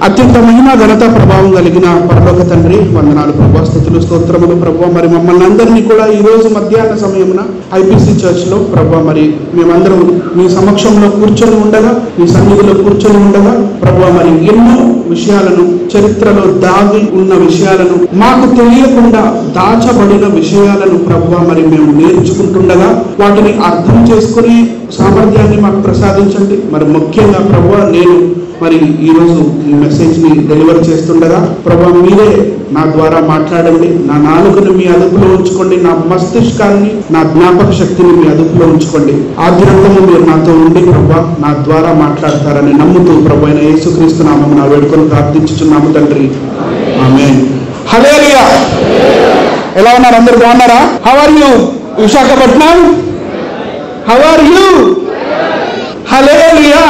అత్యంత మహిమ ఘనత ప్రభావం కలిగిన పరలోక తండ్రి, వందనాలు ప్రభా, స్తుతులు స్తోత్రములు ప్రభా. మరి మమ్మల్ని అందరినీ కూడా ఈ రోజు మధ్యాహ్న సమయమున ఐపీసీ చర్చ్ లో ప్రభా, మరి మేమందరం మీ సమక్షంలో కూర్చొని ఉండగా, మీ సన్నిధిలో కూర్చొని ఉండగా ప్రభా, మరి ఎన్నో విషయాలను, చరిత్రలో దాగి ఉన్న విషయాలను, మాకు తెలియకుండా దాచబడిన విషయాలను ప్రభా మరి మేము నేర్చుకుంటుండగా వాటిని అర్థం చేసుకునే సామర్థ్యాన్ని మాకు ప్రసాదించండి. మరి ముఖ్యంగా ప్రభా, నేను మరి ఈరోజు ఈ మెసేజ్ ని డెలివర్ చేస్తుండగా ప్రభా మీరే నా ద్వారా మాట్లాడండి. నా నాలుకను మీ అదుపులో ఉంచుకోండి, నా మస్తిష్కాన్ని, నా జ్ఞాపక శక్తిని మీ అదుపులో ఉంచుకోండి. ఆద్యంతము మీరు నాతో ఉండి ప్రభా నా ద్వారా మాట్లాడతారని నమ్ముతూ ప్రభు అయిన యేసుక్రీస్తు నామమున నా వేడుకొని ప్రార్థించుచున్నాము తండ్రి, ఆమేన్. హల్లెలూయా. ఎలా ఉన్నారు? అందరూ బాగున్నారా? How are you Visakhapatnam? How are you? Hallelujah.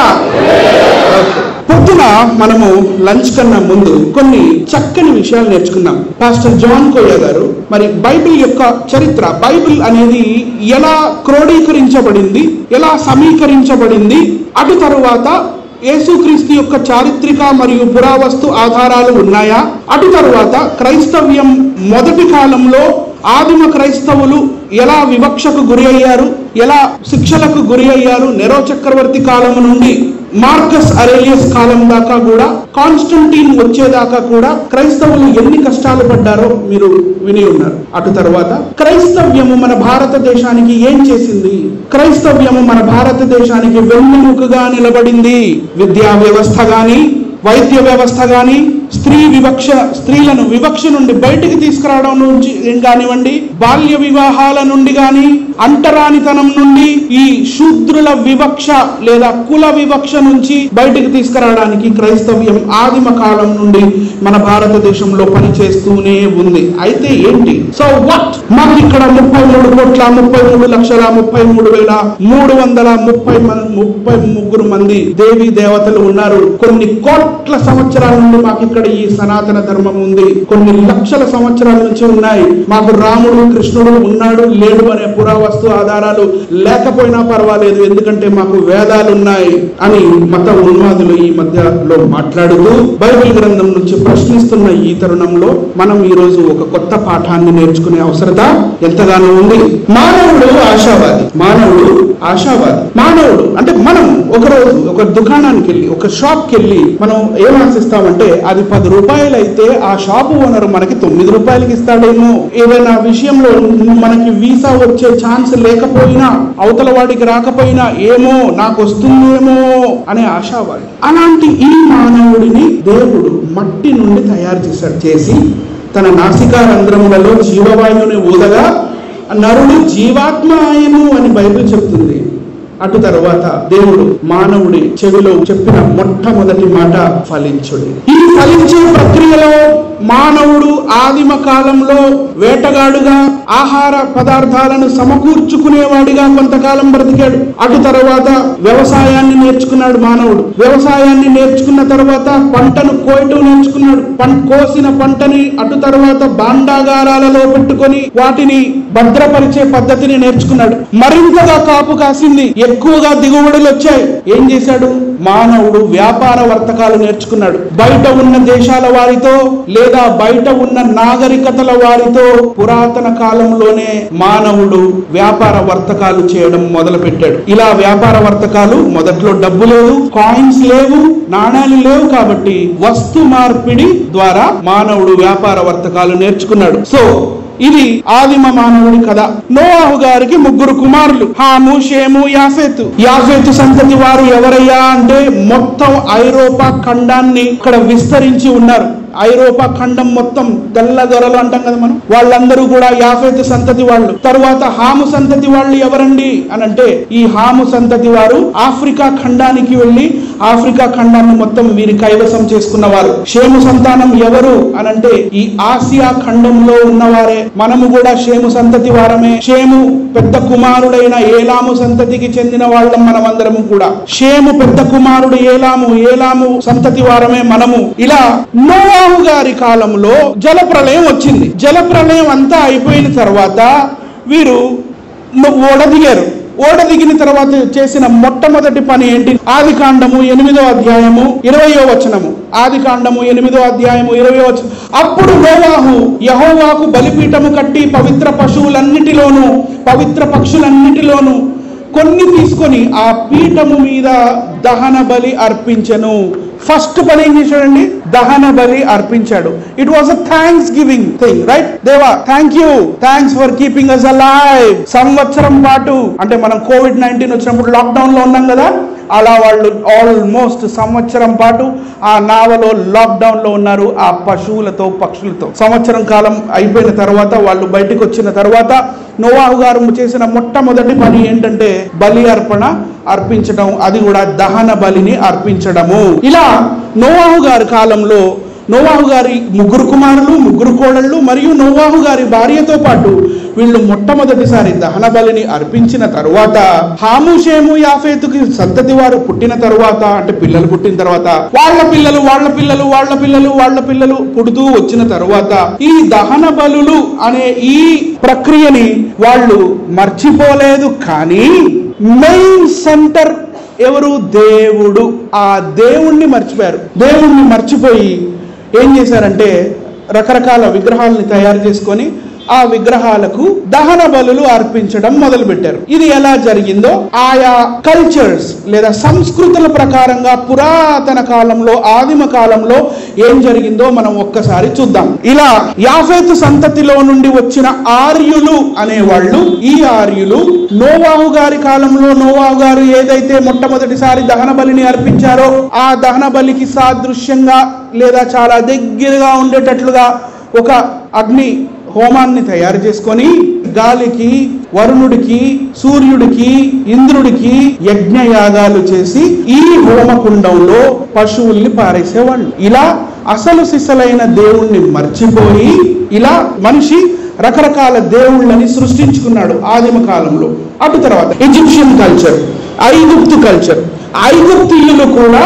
పొద్దున మనము లంచ్ కన్నా ముందు కొన్ని చక్కని విషయాలు నేర్చుకున్నాం. పాస్టర్ జాన్ కోయా గారు మరి బైబిల్ యొక్క చరిత్ర, బైబిల్ అనేది ఎలా క్రోడీకరించబడింది, ఎలా సమీకరించబడింది, అటు తరువాత యేసుక్రీస్తు యొక్క చారిత్రక మరియు పురావస్తు ఆధారాలు ఉన్నాయా, అటు తరువాత క్రైస్తవ్యం మొదటి కాలంలో ఆదిమ క్రైస్తవులు ఎలా వివక్షకు గురి అయ్యారు, ఎలా శిక్షలకు గురి అయ్యారు, నెరో చక్రవర్తి కాలం నుండి మార్కస్ అరేలియస్ కాలం దాకా కూడా, కాన్స్టంటీన్ వచ్చేదాకా కూడా క్రైస్తవులు ఎన్ని కష్టాలు పడ్డారో మీరు విని ఉన్నారు. అటు తర్వాత క్రైస్తవ్యము మన భారతదేశానికి ఏం చేసింది, క్రైస్తవ్యము మన భారతదేశానికి వెన్నెముకగా నిలబడింది. విద్యా వ్యవస్థ గాని, వైద్య వ్యవస్థ గాని, స్త్రీలను వివక్ష నుండి బయటికి తీసుకురావడం నుంచి కానివ్వండి, బాల్య వివాహాల నుండి గాని, అంటరానితనం నుండి ఈ శూద్రుల వివక్ష లేదా కుల వివక్ష నుంచి బయటికి తీసుకురావడానికి క్రైస్తవ్యం ఆదిమ కాలం నుండి మన భారతదేశంలో పనిచేస్తూనే ఉంది. అయితే ఏంటి? So what? మాకు ఇక్కడ 33,33,33,333 మంది దేవీ దేవతలు ఉన్నారు. కొన్ని కోట్ల సంవత్సరాల నుండి మాకు ఇక్కడ ఈ సనాతన ధర్మం ఉంది. కొన్ని లక్షల సంవత్సరాల నుంచి ఉన్నాయి. మాకు రాముడు, కృష్ణుడు ఉన్నాడు లేడు అనే పురావస్తు ఆధారాలు లేకపోయినా పర్వాలేదు, ఎందుకంటే మాకు వేదాలు ఉన్నాయి అని మత ఉన్మాదులు ఈ మధ్యలో మాట్లాడుతూ బైబిల్ గ్రంథం నుంచి ప్రశ్నిస్తున్న ఈ తరుణంలో మనం ఈ రోజు ఒక కొత్త పాఠాన్ని నేర్చుకునే అవసరత ఎంతగానో ఉంది. మానవుడు ఆశావాది. మానవుడు అంటే మనం ఒకరోజు ఒక దుకాణానికి వెళ్ళి, ఒక షాప్కి వెళ్ళి మనం ఏం ఆశిస్తామంటే అది 10 రూపాయలు అయితే ఆ షాపు ఓనర్ మనకి 9 రూపాయలకి ఇస్తాడేమో, ఏదైనా విషయంలో మనకి వీసా వచ్చే ఛాన్స్ లేకపోయినా, అవతల వాడికి రాకపోయినా ఏమో నాకు వస్తుందేమో అనే ఆశావాది. అలాంటి ఈ మానవుడిని దేవుడు మట్టి నుండి తయారు చేసి తన నాసికా రంధ్రములలో జీవవాయువుని ఊదగా నరుడు జీవాత్మ ఆయను అని బైబిల్ చెప్తుంది. అటు తర్వాత దేవుడు మానవుడి చెవిలో చెప్పిన మొట్టమొదటి మాట ఫలించుడి. ఈ ఫలించే ప్రక్రియలో మానవుడు ఆదిమ కాలంలో వేటగాడుగా, ఆహార పదార్థాలను సమకూర్చుకునేవాడిగా కొంతకాలం బ్రతికాడు. అటు తర్వాత వ్యవసాయాన్ని నేర్చుకున్నాడు మానవుడు. వ్యవసాయాన్ని నేర్చుకున్న తర్వాత పంటను కోయటం నేర్చుకున్నాడు. కోసిన పంటని అటు తర్వాత భాండాగారాలలో పెట్టుకొని వాటిని భద్రపరిచే పద్ధతిని నేర్చుకున్నాడు. మరింతగా కాపు కాసింది, ఎక్కువగా దిగుబడులు వచ్చాయి. ఏం చేశాడు? మానవుడు వ్యాపార వర్తకాలు నేర్చుకున్నాడు. బయట ఉన్న దేశాల వారితో లేదా బయట ఉన్న నాగరికతల వారితో పురాతన కాలంలోనే మానవుడు వ్యాపార వర్తకాలు చేయడం మొదలు పెట్టాడు. ఇలా వ్యాపార వర్తకాలు మొదట్లో డబ్బు లేదు, కాయిన్స్ లేవు, నాణాలు లేవు, కాబట్టి వస్తు మార్పిడి ద్వారా మానవుడు వ్యాపార వర్తకాలు నేర్చుకున్నాడు. సో ఇది ఆదిమ మానవుడి కథ. నోవాహు గారికి 3 కుమారులు, హాము, షేము, యాఫెతు. యాఫెతు సంతతి వారు ఎవరయ్యా అంటే మొత్తం ఐరోపా ఖండాన్ని ఇక్కడ విస్తరించి ఉన్నారు. ఐరోపా ఖండం మొత్తం తెల్ల దొరలు అంటాం కదా మనం, వాళ్ళందరూ కూడా యాఫెతు సంతతి వాళ్ళు. తరువాత హాము సంతతి వాళ్ళు ఎవరండి అనంటే ఈ హాము సంతతి వారు ఆఫ్రికా ఖండానికి వెళ్ళి ఆఫ్రికా ఖండాన్ని మొత్తం వీరి కైవసం చేసుకున్నవారు. షేము సంతానం ఎవరు అనంటే ఈ ఆసియా ఖండంలో ఉన్నవారే. మనము కూడా షేము సంతతి వారమే. షేము పెద్ద కుమారుడైన ఏలాము సంతతికి చెందిన వాళ్ళం మనమందరము కూడా. షేము పెద్ద కుమారుడు ఏలాము, ఏలాము సంతతి వారమే మనము. ఇలా నోవాహు గారి కాలంలో జలప్రళయం వచ్చింది. జలప్రళయం అంతా అయిపోయిన తర్వాత వీరు ఓడ దిగారు. ఓడ దిగిన తర్వాత చేసిన మొట్టమొదటి పని ఏంటి? ఆదికాండము 8వ అధ్యాయము 20వ వచనము. ఆదికాండము 8వ అధ్యాయము 20వ వచనం. అప్పుడు నోవాహు యెహోవాకు బలిపీఠము కట్టి పవిత్ర పశువులన్నిటిలోను పవిత్ర పక్షులన్నిటిలోను కొన్ని తీసుకొని ఆ పీఠము మీద దహన బలి అర్పించెను. ఫస్ట్ పని ఏం చేశాడండి? దహన బలి అర్పించాడు. It was a thanksgiving thing, right? దేవా thank you, thanks for keeping us alive. సంవత్సరం పాటు, అంటే మనం COVID-19 వచ్చినప్పుడు లాక్డౌన్ లో ఉన్నాం కదా, అలా వాళ్ళు ఆల్మోస్ట్ సంవత్సరం పాటు ఆ నావలో లాక్డౌన్ లో ఉన్నారు, ఆ పశువులతో పక్షులతో. సంవత్సరం కాలం అయిపోయిన తర్వాత వాళ్ళు బయటకు వచ్చిన తర్వాత నోవాహు గారు చేసిన మొట్టమొదటి పని ఏంటంటే బలి అర్పించడం, అది కూడా దహన బలిని అర్పించడము. ఇలా నోవాహు గారి కాలంలో నోవాహు గారి 3 కుమారులు 3 కోడళ్ళు మరియు నోవాహు గారి భార్యతో పాటు వీళ్ళు మొట్టమొదటిసారి దహన బలిని అర్పించిన తరువాత హాము షేము యాఫేతుకి సంతతి వారు పుట్టిన తరువాత, అంటే పిల్లలు పుట్టిన తర్వాత వాళ్ళ పిల్లలు పుడుతూ వచ్చిన తరువాత ఈ దహన బలులు అనే ఈ ప్రక్రియని వాళ్ళు మర్చిపోలేదు. కానీ మెయిన్ సెంటర్ ఎవరు? దేవుడు. ఆ దేవుణ్ణి మర్చిపోయారు. దేవుణ్ణి మర్చిపోయి ఏం చేశారంటే రకరకాల విగ్రహాలని తయారు చేసుకొని ఆ విగ్రహాలకు దహన బలులు అర్పించడం మొదలు పెట్టారు. ఇది ఎలా జరిగిందో ఆయా కల్చర్స్ లేదా సంస్కృతుల ప్రకారంగా పురాతన కాలంలో, ఆదిమ కాలంలో ఏం జరిగిందో మనం ఒక్కసారి చూద్దాం. ఇలా యాఫేతు సంతతిలో నుండి వచ్చిన ఆర్యులు అనేవాళ్ళు, ఈ ఆర్యులు నోవాహు గారి కాలంలో నోవాహు గారు ఏదైతే మొట్టమొదటిసారి దహన బలిని అర్పించారో ఆ దహన బలికి సాదృశ్యంగా లేదా చాలా దగ్గరగా ఉండేటట్లుగా ఒక అగ్ని హోమాన్ని తయారు చేసుకొని గాలికి, వరుణుడికి, సూర్యుడికి, ఇంద్రుడికి యజ్ఞయాగాలు చేసి ఈ హోమకుండంలో పశువుల్ని పారేసేవాళ్ళు. ఇలా అసలు సిసలైన దేవుణ్ణి మర్చిపోయి ఇలా మనిషి రకరకాల దేవుళ్ళని సృష్టించుకున్నాడు ఆదిమ కాలంలో. అటు తర్వాత ఈజిప్షియన్ కల్చర్, ఐగుప్తు కల్చర్, ఐగుప్తీయులు కూడా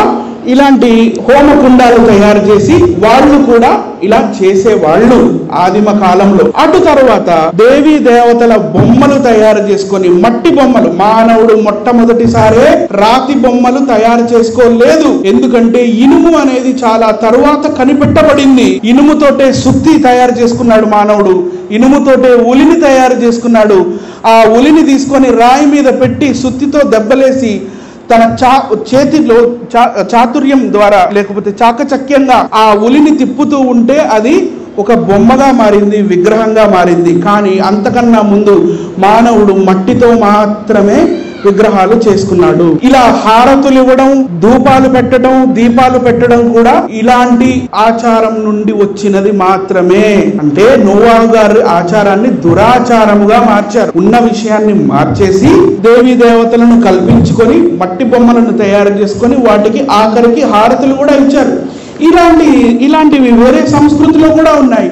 ఇలాంటి హోమకుండాలు తయారు చేసి వాళ్ళు కూడా ఇలా చేసేవాళ్ళు ఆదిమ కాలంలో. అటు తర్వాత దేవీ దేవతల బొమ్మలు తయారు చేసుకొని, మట్టి బొమ్మలు. మానవుడు మొట్టమొదటిసారే రాతి బొమ్మలు తయారు చేసుకోలేదు. ఎందుకంటే ఇనుము అనేది చాలా తరువాత కనిపెట్టబడింది. ఇనుముతోటే సుత్తి తయారు చేసుకున్నాడు మానవుడు, ఇనుముతోటే ఉలిని తయారు చేసుకున్నాడు. ఆ ఉలిని తీసుకొని రాయి మీద పెట్టి సుత్తితో దెబ్బలేసి తన చేతిలో చాతుర్యం ద్వారా లేకపోతే చాకచక్యంగా ఆ ఉలిని తిప్పుతూ ఉంటే అది ఒక బొమ్మగా మారింది, విగ్రహంగా మారింది. కానీ అంతకన్నా ముందు మానవుడు మట్టితో మాత్రమే విగ్రహాలు చేసుకున్నాడు. ఇలా హారతులు ఇవ్వడం, ధూపాలు పెట్టడం, దీపాలు పెట్టడం కూడా ఇలాంటి ఆచారం నుండి వచ్చినది మాత్రమే. అంటే నోవాహు గారి ఆచారాన్ని దురాచారముగా మార్చారు. ఉన్న విషయాన్ని మార్చేసి దేవీ దేవతలను కల్పించుకొని మట్టి బొమ్మలను తయారు చేసుకొని వాటికి ఆఖరికి హారతులు కూడా ఇచ్చారు. ఇలాంటివి వేరే సంస్కృతిలో కూడా ఉన్నాయి.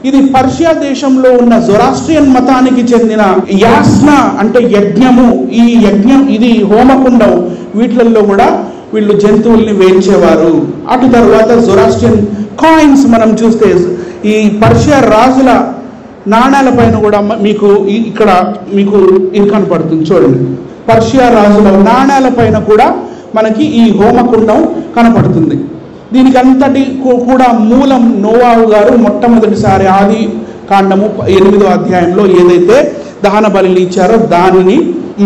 ఇది పర్షియా దేశంలో ఉన్న జొరాస్ట్రియన్ మతానికి చెందిన యాస్న అంటే యజ్ఞము. ఈ యజ్ఞం, ఇది హోమకుండం, వీటిల్లో కూడా వీళ్ళు జంతువుల్ని వేయించేవారు. అటు తర్వాత జొరాస్ట్రియన్ కాయిన్స్ మనం చూస్తే ఈ పర్షియా రాజుల నాణాల పైన కూడా మీకు ఇక్కడ మీకు ఇది కనపడుతుంది చూడండి. పర్షియా రాజుల నాణాల పైన కూడా మనకి ఈ హోమకుండం కనపడుతుంది. దీనికి అంతటి కూడా మూలం నోవాహు గారు మొట్టమొదటిసారి ఆది కాండము 8వ అధ్యాయంలో ఏదైతే దహన బలిని ఇచ్చారో దానిని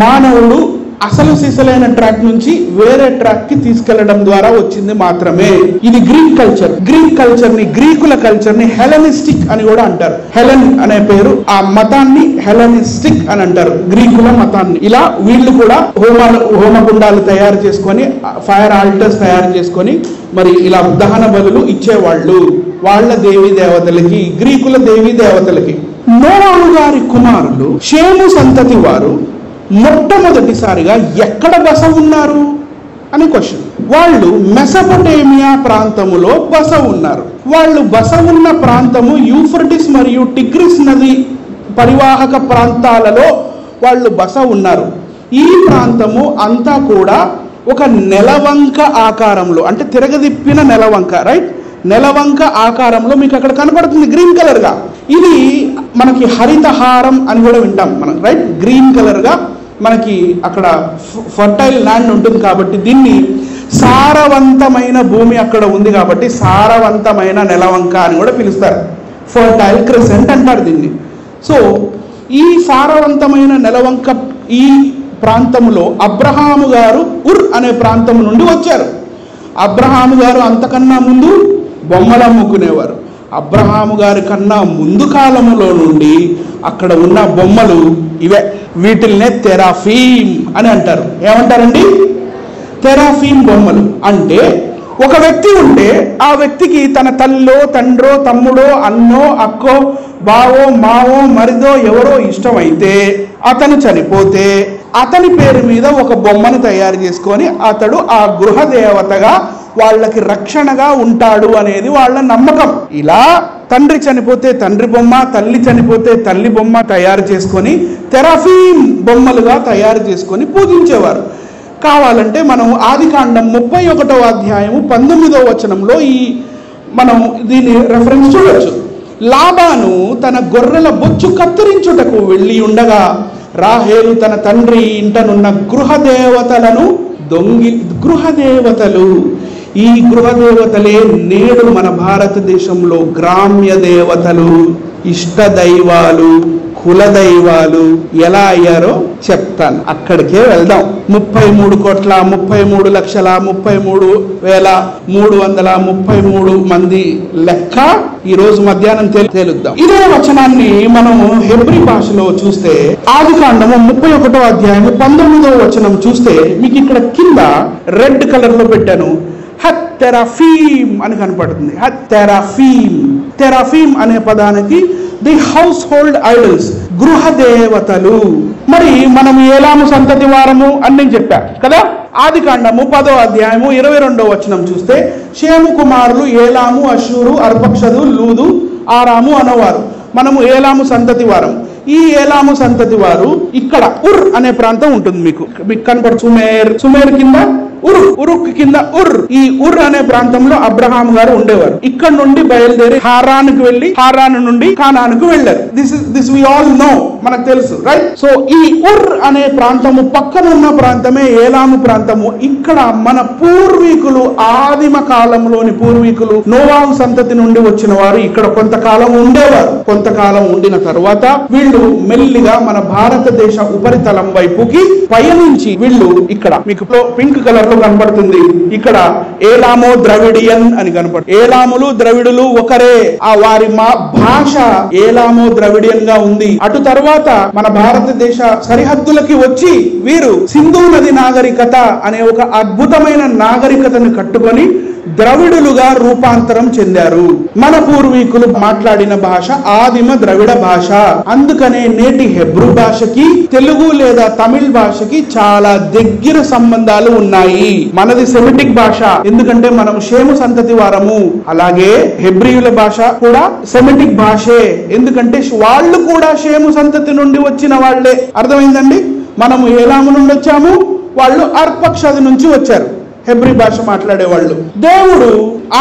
మానవుడు అసలు సిసలైన ట్రాక్ నుంచి వేరే ట్రాక్ కి తీసుకెళ్లడం ద్వారా వచ్చింది మాత్రమే. ఇది గ్రీక్ కల్చర్. గ్రీక్ కల్చర్ ని, గ్రీకుల కల్చర్ ని హెలెనిస్టిక్ అని కూడా అంటారు. హెలెన్ అనే పేరు, ఆ మతాన్ని హెలెనిస్టిక్ అని అంటారు, గ్రీకుల మతాన్ని. ఇలా వీళ్ళు కూడా హోమకుండాలు తయారు చేసుకొని, ఫైర్ ఆల్టర్స్ తయారు చేసుకొని మరి ఇలా దహన బలులు ఇచ్చేవాళ్ళు వాళ్ళ దేవీ దేవతలకి, గ్రీకుల దేవీ దేవతలకి. నోవాహు గారి కుమారులు షేము సంతతి వారు మొట్టమొదటిసారిగా ఎక్కడ బస ఉన్నారు అని క్వశ్చన్. వాళ్ళు మెసొపొటేమియా ప్రాంతములో బస ఉన్నారు. వాళ్ళు బస ఉన్న ప్రాంతము యూఫ్రటిస్ మరియు టిగ్రిస్ నది పరివాహక ప్రాంతాలలో వాళ్ళు బస ఉన్నారు. ఈ ప్రాంతము అంతా కూడా ఒక నెలవంక ఆకారంలో, అంటే తిరగదిప్పిన నెలవంక, రైట్, నెలవంక ఆకారంలో మీకు అక్కడ కనపడుతుంది గ్రీన్ కలర్ గా. ఇది మనకి హరితహారం అని కూడా వింటాం మనం, రైట్. గ్రీన్ కలర్ గా మనకి అక్కడ ఫర్టైల్ ల్యాండ్ ఉంటుంది కాబట్టి దీన్ని సారవంతమైన భూమి అక్కడ ఉంది కాబట్టి సారవంతమైన నెలవంక అని కూడా పిలుస్తారు. ఫర్టైల్ క్రెసెంట్ అంటారు దీన్ని. సో ఈ సారవంతమైన నెలవంక ఈ ప్రాంతంలో అబ్రహాము గారు ఉర్ అనే ప్రాంతం నుండి వచ్చారు. అబ్రహాము గారు అంతకన్నా ముందు బొమ్మలు అమ్ముకునేవారు. అబ్రహాము గారి కన్నా ముందు కాలములో నుండి అక్కడ ఉన్న బొమ్మలు ఇవే. వీటిల్నే తెరాఫీమ్ అని అంటారు. ఏమంటారండి? తెరాఫీమ్ బొమ్మలు. అంటే ఒక వ్యక్తి ఉంటే ఆ వ్యక్తికి తన తల్లో తండ్రో తమ్ముడో అన్నో అక్కో బావో మావో మరిదో ఎవరో ఇష్టమైతే అతను చనిపోతే అతని పేరు మీద ఒక బొమ్మను తయారు చేసుకొని అతడు ఆ గృహ దేవతగా వాళ్ళకి రక్షణగా ఉంటాడు అనేది వాళ్ళ నమ్మకం. ఇలా తండ్రి చనిపోతే తండ్రి బొమ్మ, తల్లి చనిపోతే తల్లి బొమ్మ తయారు చేసుకొని తెరాఫీమ్ బొమ్మలుగా తయారు చేసుకొని పూజించేవారు. కావాలంటే మనం ఆదికాండం 31వ అధ్యాయము 19వ వచనంలో మనం దీని రెఫరెన్స్ చూడొచ్చు. లాబాను తన గొర్రెల బొచ్చు కత్తిరించుటకు వెళ్ళి ఉండగా రాహేలు తన తండ్రి ఇంటనున్న గృహదేవతలను గృహదేవతలు, ఈ గృహదేవతలే నేడు మన భారతదేశంలో గ్రామ్య దేవతలు, ఇష్ట దైవాలు, కుల దైవాలు ఎలా అయ్యారో చెప్తాను. అక్కడికే వెళ్దాం. 33,33,33,333 మంది లెక్క ఈ రోజు మధ్యాహ్నం తేలుద్దాం. ఇదే వచనాన్ని మనం హెబ్రీ భాషలో చూస్తే ఆదికాండము 31వ అధ్యాయము 19వ వచనం చూస్తే మీకు ఇక్కడ కింద రెడ్ కలర్ లో పెట్టాను. హత్తెరాఫీమ్ అని కనపడుతుంది. హత్తెరాఫీమ్. తెరాఫీమ్ అనే పదానికి ది హౌస్ హోల్డ్ ఐడల్స్, గృహ దేవతలు. మరి మనం ఏలాము సంతతి వారము అని నేను చెప్పా కదా. ఆదికాండము 10వ అధ్యాయము 22వ వచనం చూస్తే షేము కుమారులు ఏలాము, అషూరు, అర్పక్షదు, లూదు, ఆరాము అనేవారు. మనము ఏలాము సంతతి వారం. ఈ ఏలాము సంతతి వారు ఇక్కడ ఉర్ అనే ప్రాంతం ఉంటుంది. మీకు కనపడు. సుమేర్ కింద ఉరుక్ కింద ఈ ఉర్ అనే ప్రాంతంలో అబ్రహాం గారు ఉండేవారు. ఇక్కడ నుండి బయలుదేరి హారానికి వెళ్లి హారాన్ నుండి కానానుకు వెళ్లారు. దిస్ వి ఆల్ నో, మనకు తెలుసు, రైట్? సో ఈ ఉర్ అనే ప్రాంతము పక్కనున్న ప్రాంతమే ఏలాము ప్రాంతము. ఇక్కడ మన పూర్వీకులు, ఆదిమ కాలంలోని పూర్వీకులు, నోవాహు సంతతి నుండి వచ్చిన వారు ఇక్కడ కొంతకాలం ఉండేవారు. కొంతకాలం ఉండిన తర్వాత వీళ్ళు మెల్లిగా మన భారతదేశ ఉపరితలం వైపుకి పయనించి వీళ్ళు ఇక్కడ మీకు పింక్ కలర్ లో కనపడుతుంది. ఇక్కడ ఏలామో ద్రవిడియన్ అని కనపడుతుంది. ఏలాములు ద్రవిడులు ఒకరే. ఆ వారి భాష ఏలామో ద్రవిడియన్ గా ఉంది. అటు తర్వాత మన భారతదేశ సరిహద్దులకి వచ్చి వీరు సింధు నది నాగరికత అనే ఒక అద్భుతమైన నాగరికతను కట్టుకొని ద్రవిడులుగా రూపాంతరం చెందారు. మన పూర్వీకులు మాట్లాడిన భాష ఆదిమ ద్రవిడ భాష. అందుకనే నేటి హెబ్రూ భాషకి తెలుగు లేదా తమిళ్ భాషకి చాలా దగ్గర సంబంధాలు ఉన్నాయి. మనది సెమిటిక్ భాష, ఎందుకంటే మనం షేము సంతతి వారము. అలాగే హెబ్రీయుల భాష కూడా సెమిటిక్ భాషే, ఎందుకంటే వాళ్ళు కూడా షేము సంతతి నుండి వచ్చిన వాళ్లే. అర్థమైందండి? మనము ఏలాము నుండి వచ్చాము, వాళ్ళు అర్పక్షది నుంచి వచ్చారు. హెబ్రీ భాష మాట్లాడేవాళ్ళు. దేవుడు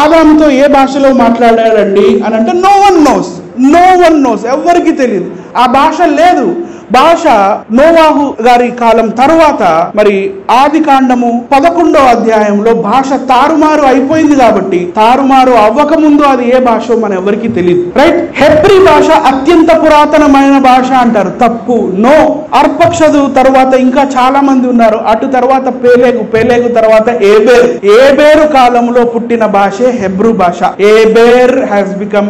ఆదాముతో ఏ భాషలో మాట్లాడాడండి అని అంటే నో వన్ నోస్, ఎవరికి తెలియదు. ఆ భాష లేదు. భాష నోవాహు గారి కాలం తరువాత మరి ఆదికాండము 11వ అధ్యాయంలో భాష తారుమారు అయిపోయింది కాబట్టి తారుమారు అవ్వక ముందు అది ఏ భాష మన ఎవరికి తెలియదు, రైట్? హెబ్రీ భాష అత్యంత పురాతనమైన భాష అంటారు. తప్పు. నో. అర్పక్షదు తర్వాత ఇంకా చాలా మంది ఉన్నారు. అటు తర్వాత పేలేగు తర్వాత ఏబేరు కాలంలో పుట్టిన భాషే హెబ్రూ భాష. ఏబేర్ హ్యాస్ బికమ్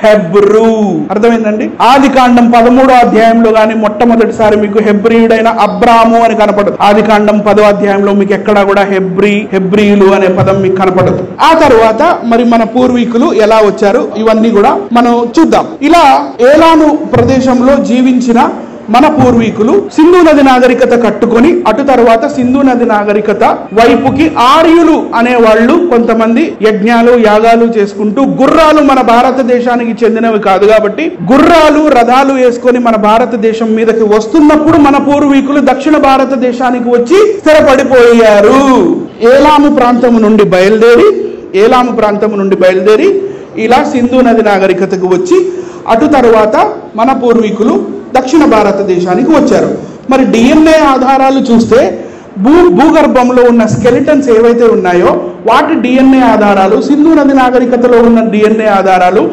హెబ్రూ. అర్థమైందండి? ఆదికాండం 13వ అధ్యాయంలో గాని మొట్టమొదటిసారి మీకు హెబ్రీయుడైన అబ్రాము అని కనపడదు. ఆదికాండం 10వ అధ్యాయంలో మీకు ఎక్కడా కూడా హెబ్రీయులు అనే పదం మీకు కనపడదు. ఆ తర్వాత మరి మన పూర్వీకులు ఎలా వచ్చారు ఇవన్నీ కూడా మనం చూద్దాం. ఇలా ఏలాము ప్రదేశంలో జీవించిన మన పూర్వీకులు సింధు నది నాగరికత కట్టుకొని అటు తర్వాత సింధు నది నాగరికత వైపుకి ఆర్యులు అనేవాళ్ళు కొంతమంది యజ్ఞాలు యాగాలు చేసుకుంటూ, గుర్రాలు మన భారతదేశానికి చెందినవి కాదు కాబట్టి గుర్రాలు రథాలు వేసుకొని మన భారతదేశం మీదకి వస్తున్నప్పుడు మన పూర్వీకులు దక్షిణ భారతదేశానికి వచ్చి స్థిరపడిపోయారు. ఏలాము ప్రాంతము నుండి బయలుదేరి ఇలా సింధు నది నాగరికతకు వచ్చి అటు తర్వాత మన పూర్వీకులు దక్షిణ భారతదేశానికి వచ్చారు. మరి డిఎన్ఏ ఆధారాలు చూస్తే భూగర్భంలో ఉన్న స్కెలిటన్స్ ఏవైతే ఉన్నాయో వాటి డిఎన్ఏ ఆధారాలు, సింధు నది నాగరికతలో ఉన్న డిఎన్ఏ ఆధారాలు,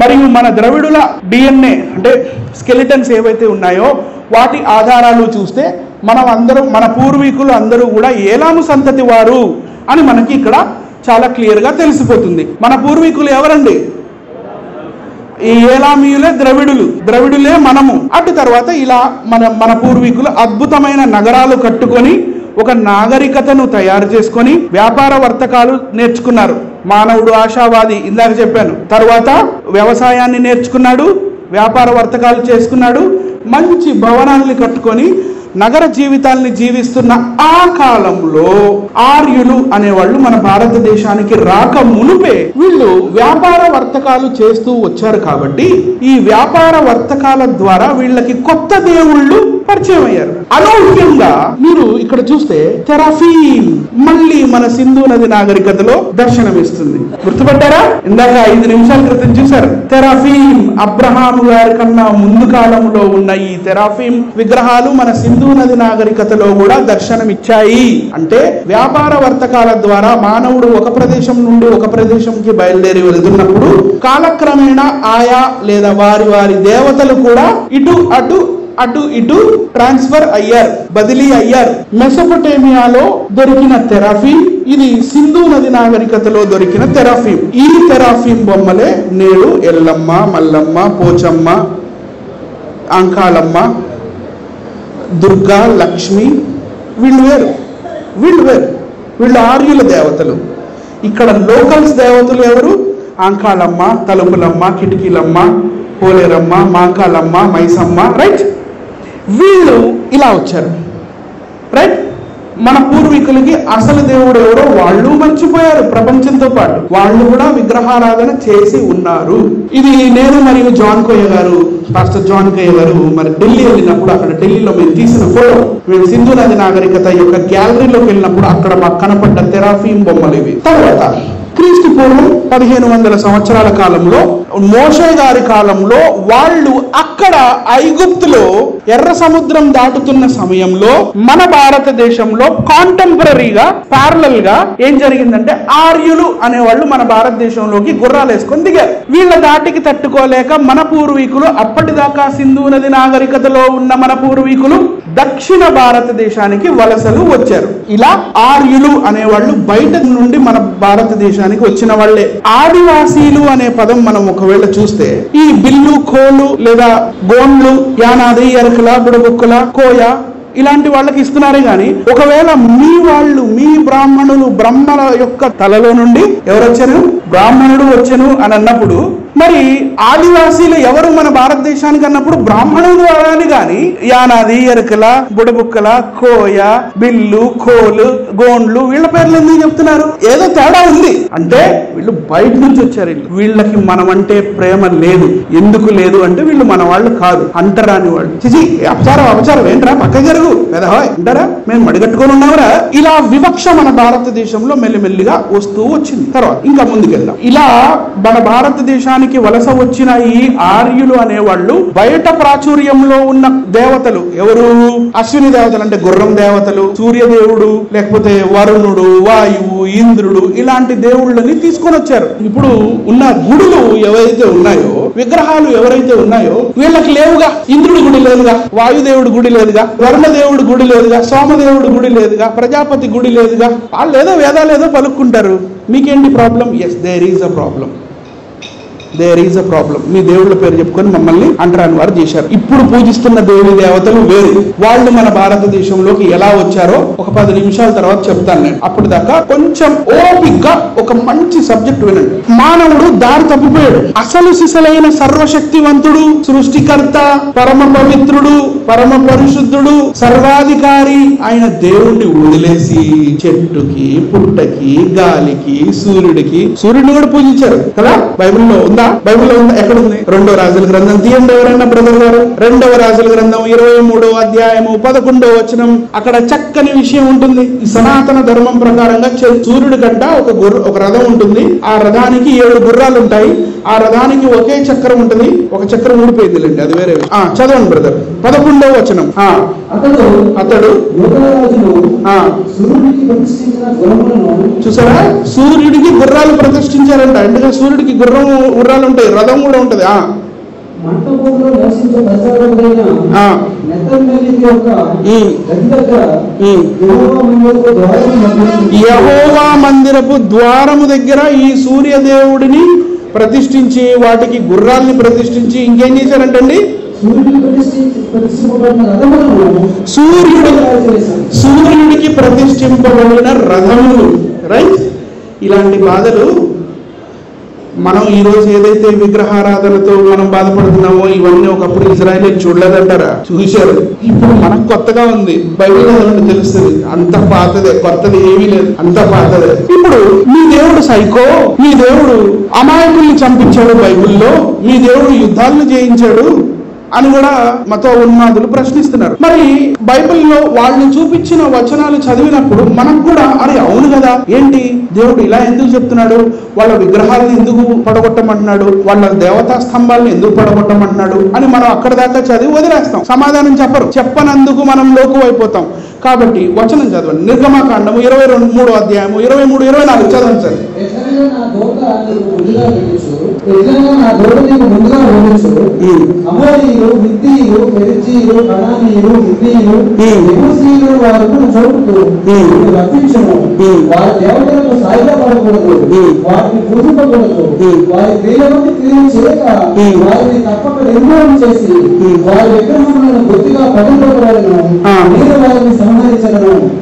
మరియు మన ద్రవిడుల డిఎన్ఏ అంటే స్కెలిటన్స్ ఏవైతే ఉన్నాయో వాటి ఆధారాలు చూస్తే మన పూర్వీకులు అందరూ కూడా ఏలాము సంతతి వారు అని మనకి ఇక్కడ చాలా క్లియర్గా తెలిసిపోతుంది. మన పూర్వీకులు ఎవరండి? ఈ ఏలామీయులే ద్రవిడులే మనము. అటు తర్వాత ఇలా మన పూర్వీకులు అద్భుతమైన నగరాలు కట్టుకొని ఒక నాగరికతను తయారు చేసుకొని వ్యాపార వర్తకాలు నేర్చుకున్నారు. మానవుడు ఆశావాది, ఇందాక చెప్పాను. తర్వాత వ్యవసాయాన్ని నేర్చుకున్నాడు, వ్యాపార వర్తకాలు చేసుకున్నాడు, మంచి భవనాల్ని కట్టుకొని నగర జీవితాల్ని జీవిస్తున్న ఆ కాలంలో ఆర్యులు అనేవాళ్ళు మన భారతదేశానికి రాక మునుపే వీళ్ళు వ్యాపార వర్తకాలు చేస్తూ వచ్చారు. కాబట్టి ఈ వ్యాపార వర్తకాల ద్వారా వీళ్ళకి కొత్త దేవుళ్ళు పరిచయం అయ్యారు. అనూహ్యంగా మీరు ఇక్కడ చూస్తే తెరాఫీమ్ మళ్ళీ మన సింధు నది నాగరికతలో దర్శనమిస్తుంది. గుర్తుపట్టారా? ఇందాక 5 నిమిషాల క్రితం చూశారు. తెరాఫీమ్ అబ్రహాము గారి కన్నా ముందు కాలంలో ఉన్న ఈ తెరాఫీమ్ విగ్రహాలు మన సింధు నది నాగరికతలో కూడా దర్శనమిచ్చాయి. అంటే వ్యాపార వర్తకాల ద్వారా మానవుడు ఒక ప్రదేశం నుండి ఒక ప్రదేశంకి బయలుదేరి వెళ్తున్నప్పుడు కాలక్రమేణా ఆయా లేదా వారి దేవతలు కూడా అటు ఇటు ట్రాన్స్ఫర్ అయ్యారు, బదిలీ అయ్యారు. మెసొపొటేమియాలో దొరికిన తెరాఫీమ్, ఇది సింధు నది నాగరికతలో దొరికిన తెరాఫీమ్. ఈ తెరాఫీమ్ బొమ్మలే నేడు ఎల్లమ్మ, మల్లమ్మ, పోచమ్మ, అంకాళమ్మ, దుర్గా, లక్ష్మి వీళ్ళు వేరు. వీళ్ళు ఆర్యుల దేవతలు. ఇక్కడ లోకల్స్ దేవతలు ఎవరు? అంకాళమ్మ, తలుపులమ్మ, కిటికీలమ్మ, పోలేరమ్మ, మాంకాలమ్మ, మైసమ్మ. రైట్? వీళ్ళు ఇలా వచ్చారు. రైట్? మన పూర్వీకులకి అసలు దేవుడు ఎవరో వాళ్ళు మర్చిపోయారు. ప్రపంచంతో పాటు వాళ్ళు కూడా విగ్రహారాధన చేసి ఉన్నారు. ఇది నేను మరియు పాస్టర్ జాన్ కోయ గారు మరి ఢిల్లీ వెళ్ళినప్పుడు, అక్కడ ఢిల్లీలో మేము తీసిన ఫోటో, మేము సింధు నది నాగరికత యొక్క గ్యాలరీలోకి వెళ్ళినప్పుడు అక్కడ మాకు కనపడ్డ తెరాఫీమ్ బొమ్మలు ఇవి. తర్వాత క్రీస్తు పూర్వం 1500 సంవత్సరాల కాలంలో, మోషే గారి కాలంలో వాళ్ళు అక్కడ ఐగుప్తులో ఎర్ర సముద్రం దాటుతున్న సమయంలో మన భారతదేశంలో కాంటెంపరీగా ప్యారలల్ గా ఏం జరిగిందంటే ఆర్యులు అనేవాళ్ళు మన భారతదేశంలోకి గుర్రాలు వేసుకొని దిగారు. వీళ్ళ దాటికి తట్టుకోలేక మన పూర్వీకులు, అప్పటిదాకా సింధు నది నాగరికతలో ఉన్న మన పూర్వీకులు దక్షిణ భారతదేశానికి వలసలు వచ్చారు. ఇలా ఆర్యులు అనేవాళ్ళు బయట నుండి మన భారతదేశానికి వచ్చిన వాళ్ళే. ఆదివాసీలు అనే పదం మనం ఒకవేళ చూస్తే ఈ బిల్లు, కోలు లేదా గోండ్లు, యానాది, ఎరకల, బుడబుక్కల, కోయ ఇలాంటి వాళ్ళకి ఇస్తున్నారే గాని, ఒకవేళ మీ బ్రాహ్మణులు, బ్రహ్మల యొక్క తలలో నుండి ఎవరు వచ్చారు? బ్రాహ్మణుడు వచ్చాను అని అన్నప్పుడు మరి ఆదివాసీలు ఎవరు మన భారతదేశానికి అన్నప్పుడు బ్రాహ్మణులు అని గాని యానాది, ఎరకల, బుడబుక్కల, కోయ, బిల్లు, కోలు, గోండ్లు వీళ్ళ పేర్లు ఎందుకు చెప్తున్నారు? ఏదో తేడా ఉంది. అంటే వీళ్ళు బయట నుంచి వచ్చారు. వీళ్ళకి మనం అంటే ప్రేమ లేదు. ఎందుకు లేదు అంటే వీళ్ళు మన వాళ్ళు కాదు, అంటరాని వాళ్ళు. చిచి అపచారం ఏంట్రా, పక్క జరుగు పెదహా అంటారా, మేము మడిగట్టుకొని ఉన్నావురా. ఇలా వివక్ష మన భారతదేశంలో మెల్లిమెల్లిగా వస్తూ వచ్చింది. తర్వాత ఇంకా ముందుకెళ్దాం. ఇలా మన భారతదేశానికి వలస వచ్చిన ఈ ఆర్యులు అనేవాళ్ళు బయట ప్రాచుర్యంలో ఉన్న దేవతలు ఎవరు? అశ్విని దేవతలు అంటే గుర్రం దేవతలు, సూర్యదేవుడు, లేకపోతే వరుణుడు, వాయువు, ఇంద్రుడు ఇలాంటి దేవుళ్ళని తీసుకొని వచ్చారు. ఇప్పుడు ఉన్న గుడులు ఎవరైతే ఉన్నాయో, విగ్రహాలు ఎవరైతే ఉన్నాయో వీళ్ళకి లేవుగా. ఇంద్రుడి గుడి లేదుగా, వాయుదేవుడు గుడి లేదుగా, వరుణదేవుడు గుడి లేదుగా, సోమదేవుడు గుడి లేదుగా, ప్రజాపతి గుడి లేదుగా. వాళ్ళు ఏదో వేదాలేదో పలుక్కుంటారు. మీకేంటి problem? Yes, there is a problem. మీ దేవుళ్ళ పేరు చెప్పుకొని మమ్మల్ని అంటరాని వారు చేశారు. ఇప్పుడు పూజిస్తున్న దేవి దేవతలు వేరు. వాళ్ళు మన భారతదేశంలోకి ఎలా వచ్చారో ఒక 10 నిమిషాల తర్వాత చెప్తాను నేను. అప్పుడు దాకా కొంచెం ఓపిగ్గా ఒక మంచి సబ్జెక్ట్ వినండి. మానవుడు దారి తప్పిపోయాడు. అసలు సిసలైన సర్వశక్తివంతుడు, సృష్టికర్త, పరమ పవిత్రుడు, పరమ పరిశుద్ధుడు, సర్వాధికారి అయిన దేవుణ్ణి వదిలేసి చెట్టుకి, పుట్టకి, గాలికి, సూర్యుడిని కూడా పూజించారు కదా. బైబిల్లో ఉందా? ఎక్కడ ఉంది? 2వ రాజుల గ్రంథం తీయండి ఎవరైనా బ్రదర్ గారు. 2వ రాజుల గ్రంథం 23వ అధ్యాయము 11వ వచనం. అక్కడ చక్కని విషయం ఉంటుంది. ఈ సనాతన ధర్మం ప్రకారంగా సూర్యుడి కంట ఒక రథం ఉంటుంది. ఆ రథానికి 7 గుర్రాలు ఉంటాయి. ఆ రథానికి ఒకే చక్రం ఉంటుంది. ఒక చక్రం ఊడిపోయింది లేండి, అది వేరే. చదవండి బ్రదర్. 11వ వచనం. అతడు చూసారా, సూర్యుడికి గుర్రాలు ప్రతిష్ఠించారంట. ఎందుకంటే సూర్యుడికి గుర్రాలు ఉంటాయి, రథం కూడా ఉంటది. యెహోవా మందిరపు ద్వారము దగ్గర ఈ సూర్యదేవుడిని ప్రతిష్ఠించి, వాటికి గుర్రాల్ని ప్రతిష్ఠించి ఇంకేం చేశారంటండి, సూర్యుడికి ప్రతిష్ఠింపబడిన రథములు. రైట్. ఇలాంటి బాధలు మనం ఈరోజు ఏదైతే విగ్రహారాధనతో మనం బాధపడుతున్నామో ఇవన్నీ ఒకప్పుడు ఇజ్రాయేల్ చూడలేదంటారా? చూశారు. ఇప్పుడు మనకు కొత్తగా ఉంది. బైబిల్ చదవండి తెలుస్తుంది. అంత పాతదే, కొత్తది ఏమీ లేదు, అంత పాతదే. ఇప్పుడు మీ దేవుడు సైకో, మీ దేవుడు అమాయకుల్ని చంపించాడు బైబిల్లో, మీ దేవుడు యుద్ధాలను జయించాడు అని కూడా మత ఉన్మాదులు ప్రశ్నిస్తున్నారు. మరి బైబిల్లో వాళ్ళు చూపించిన వచనాలు చదివినప్పుడు మనకు కూడా అరే అవును కదా, ఏంటి దేవుడు ఇలా ఎందుకు చెప్తున్నాడు, వాళ్ళ విగ్రహాలను ఎందుకు పడగొట్టమంటున్నాడు, వాళ్ళ దేవతా స్తంభాలను ఎందుకు పడగొట్టమంటున్నాడు అని మనం అక్కడ దాకా చదివి వదిలేస్తాం. సమాధానం చెప్పనందుకు మనం లోకువైపోతాం. కాబట్టి వచనం చదవండి. నిర్గమకాండము 23వ అధ్యాయము 23, 24 చదవండి సార్.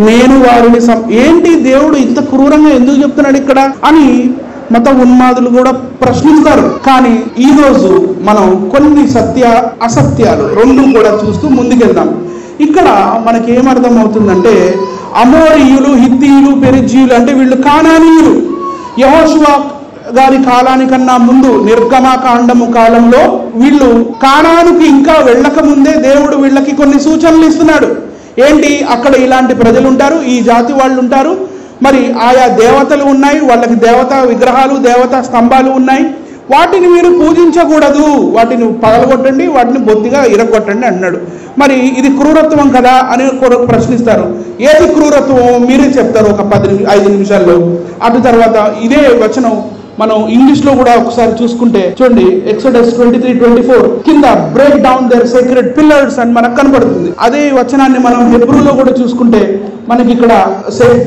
నేను వారిని ఏంటి దేవుడు ఇంత క్రూరంగా ఎందుకు చెప్తున్నాడు ఇక్కడ అని మత ఉన్మాదులు కూడా ప్రశ్నిస్తారు. కానీ ఈ రోజు మనం కొన్ని సత్య అసత్యాలు రెండు కూడా చూస్తూ ముందుకెళ్దాం. ఇక్కడ మనకి ఏమర్థం అవుతుందంటే, అమోరీయులు, హిత్తీయులు, పెరిజ్జీయులు అంటే వీళ్ళు కానానీయులు. యెహోషువ గారి కాలానికన్నా ముందు నిర్గమకాండము కాలంలో వీళ్ళు కానానుకి ఇంకా వెళ్ళక ముందే దేవుడు వీళ్ళకి కొన్ని సూచనలు ఇస్తున్నాడు. ఏంటి, అక్కడ ఇలాంటి ప్రజలు ఉంటారు, ఈ జాతి వాళ్ళు ఉంటారు, మరి ఆయా దేవతలు ఉన్నాయి, వాళ్ళకి దేవతా విగ్రహాలు, దేవతా స్తంభాలు ఉన్నాయి, వాటిని మీరు పూజించకూడదు, వాటిని పగలగొట్టండి, వాటిని బొత్తిగా ఇరగొట్టండి అన్నాడు. మరి ఇది క్రూరత్వం కదా అని ప్రశ్నిస్తారు. ఏది క్రూరత్వం మీరే చెప్తారు ఒక 5 నిమిషాల్లో. అటు తర్వాత ఇదే వచనం మనం ఇంగ్లీష్ లో కూడా ఒకసారి చూసుకుంటే చూడండి, ఎక్సోడస్ 23:24 కింద break down their secret pillars అని మనకు కనపడుతుంది. అదే వచనాన్ని మనం హెబ్రూలో కూడా చూసుకుంటే మనకి ఇక్కడ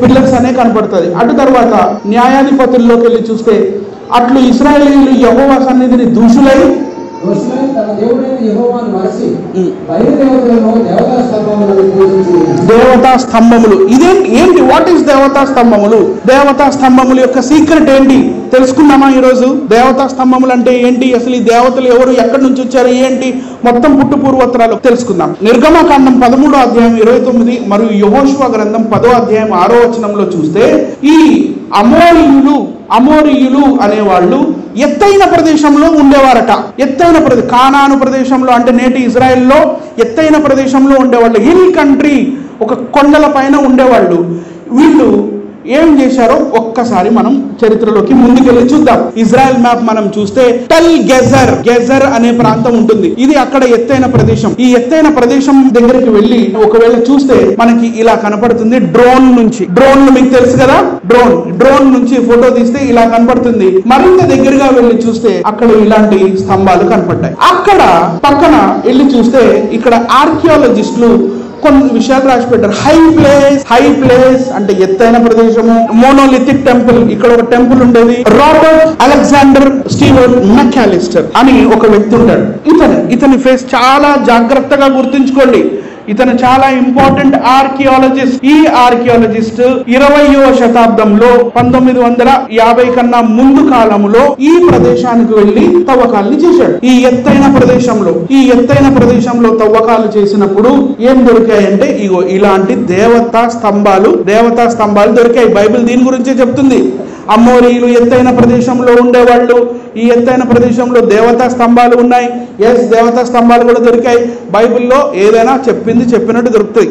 పిల్లర్స్ అనే కనపడుతుంది. అటు తర్వాత న్యాయాధిపతుల్లోకి వెళ్ళి చూస్తే అట్లు ఇశ్రాయేలీయులు యెహోవా సన్నిధిని దూషులై దేవతా స్తంభములు. ఏంటి వాట్ ఈస్ దేవతా స్తంభములు? దేవతా స్తంభముల యొక్క సీక్రెట్ ఏంటి తెలుసుకున్నామా ఈరోజు? దేవతా స్తంభములు అంటే ఏంటి, అసలు ఈ దేవతలు ఎవరు, ఎక్కడి నుంచి వచ్చారు, ఏంటి, మొత్తం పుట్టు పూర్వోత్తరాలు తెలుసుకుందాం. నిర్గమకాండం 13వ అధ్యాయం 29 మరియు యెహోషువ గ్రంథం 10వ అధ్యాయం 6వ వచనంలో చూస్తే ఈ అమోరీయులు అనేవాళ్ళు ఎత్తైన ప్రదేశంలో ఉండేవారట. ఎత్తైన కానాను ప్రదేశంలో అంటే నేటి ఇజ్రాయెల్లో ఎత్తైన ప్రదేశంలో ఉండేవాళ్ళు. హిల్ కంట్రీ, ఒక కొండల పైన ఉండేవాళ్ళు. వీళ్ళు ఏం చేశారో ఒక్కసారి మనం చరిత్రలోకి ముందుకెళ్ళి చూద్దాం. ఇజ్రాయెల్ మ్యాప్ మనం చూస్తే టల్ గెజర్ అనే ప్రాంతం ఉంటుంది. ఇది అక్కడ ఎత్తైన ప్రదేశం. ఈ ఎత్తైన ప్రదేశం దగ్గరికి వెళ్ళి ఒకవేళ చూస్తే మనకి ఇలా కనపడుతుంది. డ్రోన్ మీకు తెలుసు కదా, డ్రోన్ నుంచి ఫోటో తీస్తే ఇలా కనపడుతుంది. మరింత దగ్గరగా వెళ్ళి చూస్తే అక్కడ ఇలాంటి స్తంభాలు కనపడ్డాయి. అక్కడ పక్కన వెళ్ళి చూస్తే ఇక్కడ ఆర్కియాలజిస్టులు కొన్ని విషయాలు రాసి పెట్టారు. హై ప్లేస్ అంటే ఎత్తైన ప్రదేశము. మోనోలిథిక్ టెంపుల్, ఇక్కడ ఒక టెంపుల్ ఉండేది. రాబర్ట్ అలెగ్జాండర్ స్టీవర్ట్ మెకాలిస్టర్ అని ఒక వ్యక్తి ఉంటాడు. ఇతని ఫేస్ చాలా జాగ్రత్తగా గుర్తుంచుకోండి. ఇతను చాలా ఇంపార్టెంట్ ఆర్కియాలజిస్ట్. ఈ ఆర్కియాలజిస్ట్ 20వ శతాబ్దంలో 1950 కన్నా ముందు కాలంలో ఈ ప్రదేశానికి వెళ్లి తవ్వకాల్ని చేశాడు. ఈ ఎత్తైన ప్రదేశంలో తవ్వకాలు చేసినప్పుడు ఏం దొరికాయంటే ఇగో ఇలాంటి దేవతా స్తంభాలు దొరికాయి. బైబిల్ దీని గురించే చెప్తుంది. అమోరీయులు ఎత్తైన ప్రదేశంలో ఉండేవాళ్ళు. ఈ ఎత్తైన ప్రదేశంలో దేవతా స్తంభాలు ఉన్నాయి. దేవతా స్తంభాలు కూడా దొరికాయి. బైబిల్లో ఏదైనా చెప్పినట్టు దొరుకుతాయి.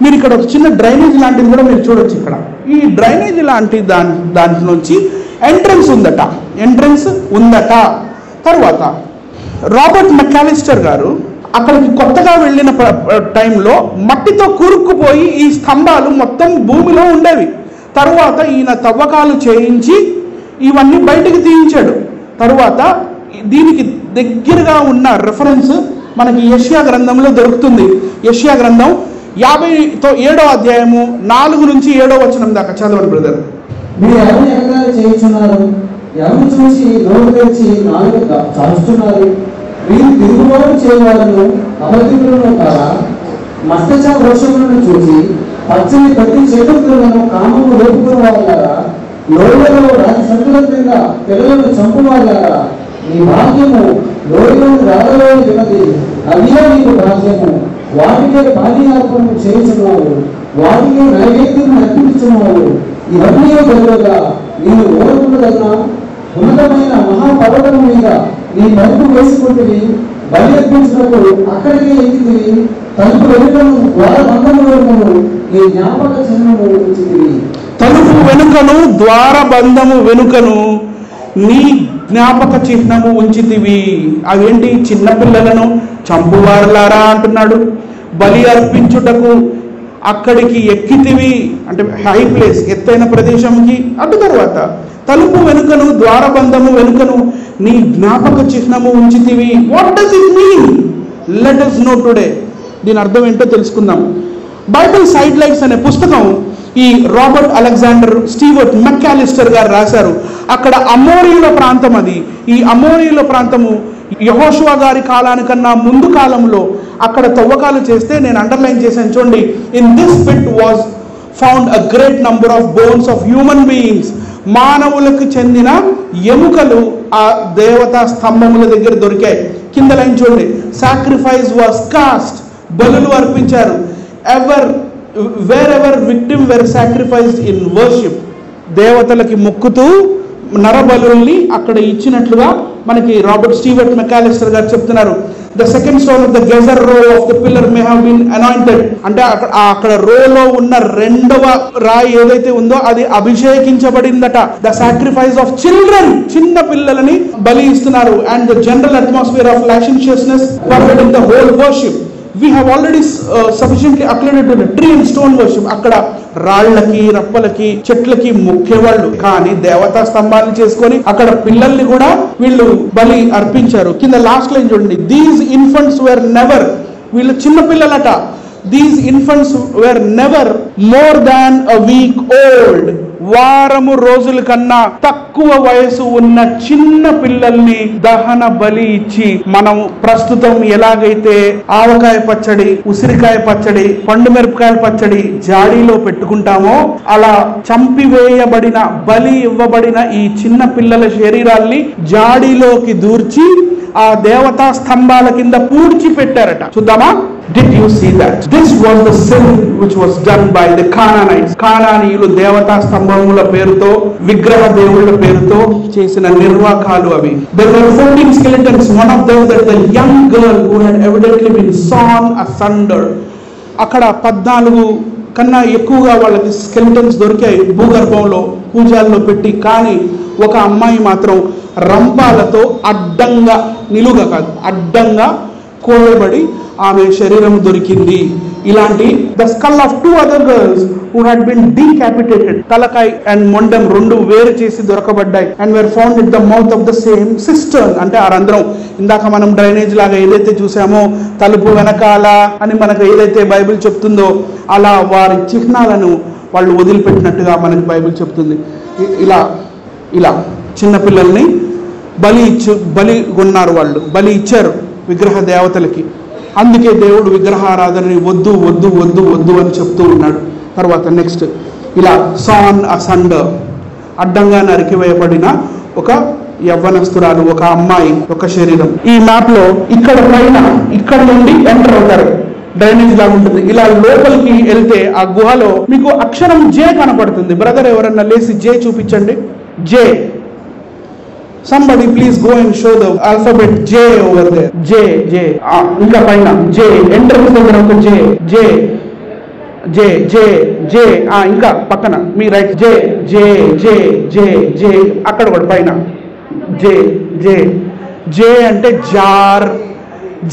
మీరు ఇక్కడ ఒక చిన్న డ్రైనేజ్ లాంటిది కూడా మీరు చూడొచ్చు. ఇక్కడ ఈ డ్రైనేజ్ లాంటి దాంట్లో నుంచి ఎంట్రన్స్ ఉందట. తర్వాత రాబర్ట్ మెకాలిస్టర్ గారు అక్కడికి కొత్తగా వెళ్ళిన టైంలో మట్టితో కూరుక్కుపోయి ఈ స్తంభాలు మొత్తం భూమిలో ఉండేవి. తరువాత ఈయన తవ్వకాలు చేయించి ఇవన్నీ బయటికి తీయించాడు. తరువాత దీనికి దగ్గరగా ఉన్న రెఫరెన్స్ మనకి యెషయా గ్రంథంలో దొరుకుతుంది. యెషయా గ్రంథం 57వ అధ్యాయము 4 నుంచి 7వ వచనం దాకా చదవండి బ్రదర్. మీరు ఎవరిని ఎగతాళి చేయుచున్నారు? ఎవరిని చూసి నోరు తెరిచి నాలుగు చాచుతున్నారు? మీరు తిరుగుబాటు చేయవాలను అబద్ధికులను కాదా? మస్తచ వృక్షములను చూసి పచ్చని ప్రతి చెట్టులను కామము లేపుకున్న వాళ్ళారా? లోయలలో రాజసంతుల క్రింద పిల్లలను చంపువాళ్ళారా? నీ భాగ్యము లోయలోని రాళ్ళలో ఉన్నది, అదియే నీకు భాగ్యము. వాటికే పానీయార్పణము చేయుచున్నావు, వాటికే నైవేద్యం అర్పించుచున్నావు. ఇవన్నీ జరగగా నేను ఓర్పుదగిన ఉన్నతమైన మహాపర్వతం మీద నీ తలుపు వేసుకుంటుని బలి అర్పించినప్పుడు అక్కడికే ఎక్కితివి. తలుపు వెనుకను ద్వారబంధము వెనుకను నీ జ్ఞాపక చిహ్నము ఉంచితివి. తలుపు వెనుకను ద్వారబంధము వెనుకను నీ జ్ఞాపక చిహ్నము ఉంచితివి. అవేంటి? చిన్నపిల్లలను చంపువారులారా అంటున్నాడు. బలి అర్పించుటకు అక్కడికి ఎక్కితివి అంటే హై ప్లేస్, ఎత్తైన ప్రదేశంకి. అటు తర్వాత తలుపు వెనుకను ద్వారబంధము వెనుకను నీ జ్ఞాపక చిహ్నము ఉంచితివి. What does it mean? Let us know today. దీని అర్థం ఏంటో తెలుసుకుందాం. బైబిల్ సైడ్ లైట్స్ అనే పుస్తకం ఈ రాబర్ట్ అలెగ్జాండర్ స్టీవర్ట్ మెక్కాలిస్టర్ గారు రాశారు. అక్కడ అమోరీయుల ప్రాంతం అది. ఈ అమోరీయుల ప్రాంతము యెహోషువ గారి కాలానికన్నా ముందు కాలంలో అక్కడ తవ్వకాలు చేస్తే నేను అండర్లైన్ చేశాను చూడండి. In this pit was found a great number of bones of human beings. మానవులకు చెందిన ఎముకలు ఆ దేవతా స్తంభముల దగ్గర దొరికాయి. కింద లైన్ చూడండి. Sacrifice was cost. బలులు అర్పించారు. wherever victim were sacrificed in worship, దేవతలకి మొక్కుతూ నరబలుల్ని అక్కడ ఇచ్చినట్లుగా మనకి రాబర్ట్ స్టీవర్ట్ మెక్కాలిస్టర్ గారు చెప్తున్నారు. The second stone of the Gezer row of the pillar may have been anointed. అంటే అక్కడ రోలో ఉన్న రెండవ రాయి ఏదైతే ఉందో అది అభిషేకించబడిందట. ద సాక్రిఫైస్ ఆఫ్ చిల్డ్రన్, చిన్న పిల్లలని బలి ఇస్తున్నారు. And the general atmosphere of licentiousness pervading the whole worship. We have already sufficiently acclimated to the tree and stone worship. అక్కడ రాళ్లకి రప్పలకి చెట్లకి మొక్కేవాళ్ళు, కానీ దేవతా స్తంభాలను చేసుకొని అక్కడ పిల్లల్ని కూడా వీళ్ళు బలి అర్పించారు. కింద లాస్ట్ లైన్ చూడండి. దీస్ ఇన్ఫంట్స్ వేర్ నెవర్, వీళ్ళు చిన్న పిల్లలట. These infants were never more than a week old. వారము రోజుల కన్నా తక్కువ వయసు ఉన్న చిన్న పిల్లల్ని దహన బలి ఇచ్చి మనం ప్రస్తుతం ఎలాగైతే ఆవకాయ పచ్చడి, ఉసిరికాయ పచ్చడి, పండు మిరపకాయల పచ్చడి జాడీలో పెట్టుకుంటామో అలా చంపివేయబడిన బలి ఇవ్వబడిన ఈ చిన్న పిల్లల శరీరాల్ని జాడీలోకి దూర్చి ఆ దేవతా స్తంభాల కింద పూడ్చి పెట్టారట. చూద్దామా? Did you see that? This was the sin which was done by the Canaanites. కానానీయులు దేవతా స్తంభముల పేరుతో, విగ్రహ దేవుళ్ళ పేరుతో చేసిన నిర్వాకాలు అవి. There were 14 skeletons. One of them that the young girl who had evidently been sawn asunder. అక్కడ 14 కన్నా ఎక్కువగా వాళ్ళకి స్కెలిటన్స్ దొరికాయి భూగర్భంలో పూజాల్లో పెట్టి. కానీ ఒక అమ్మాయి మాత్రం రంపాలతో అడ్డంగా, నిలువుగా కాదు అడ్డంగా కోయబడి ఆమె శరీరం దొరికింది. ఇలాంటి the skull of 2 other girls who had been decapitated, తలకాయ అండ్ మొండెం రెండు వేరు చేసి దొరకబడ్డాయి. And were found at the mouth of the same cistern. అంటే ఆ రంధ్రం ఇందాక మనం డ్రైనేజ్ లాగా ఏదైతే చూసామో తలుపు వెనకాల అని మనకు ఏదైతే బైబిల్ చెప్తుందో అలా వారి చిహ్నాలను వాళ్ళు వదిలిపెట్టినట్టుగా మనకి బైబిల్ చెప్తుంది. ఇలా చిన్నపిల్లల్ని బలి కొన్నారు, వాళ్ళు బలి ఇచ్చారు విగ్రహ దేవతలకి. అందుకే దేవుడు విగ్రహారాధనని వద్దు వద్దు వద్దు వద్దు అని చెప్తూ ఉన్నాడు. తర్వాత నెక్స్ట్ ఇలా సాన్ అసండర్, అడ్డంగా నరికివేయబడిన ఒక యవ్వనస్తురాలు, ఒక అమ్మాయి ఒక శరీరం. ఈ మ్యాప్ లో ఇక్కడ పైన ఇక్కడ నుండి ఎంటర్ అవుతారు, డ్రైనేజ్ లాగా ఉంటుంది. ఇలా లోపలికి వెళ్తే ఆ గుహలో మీకు అక్షరం జే కనపడుతుంది. బ్రదర్ ఎవరన్నా లేసి జే చూపించండి. జే. Somebody please go and show the alphabet J over there. J. ఇంకా పైన J. ఎంట్రన్స్ దగ్గర ఒక J. J. J. J. J. ఇంకా పక్కన మీ right J. J. J. J. J. అక్కడ కూడా పైన J. J. J అంటే జార్,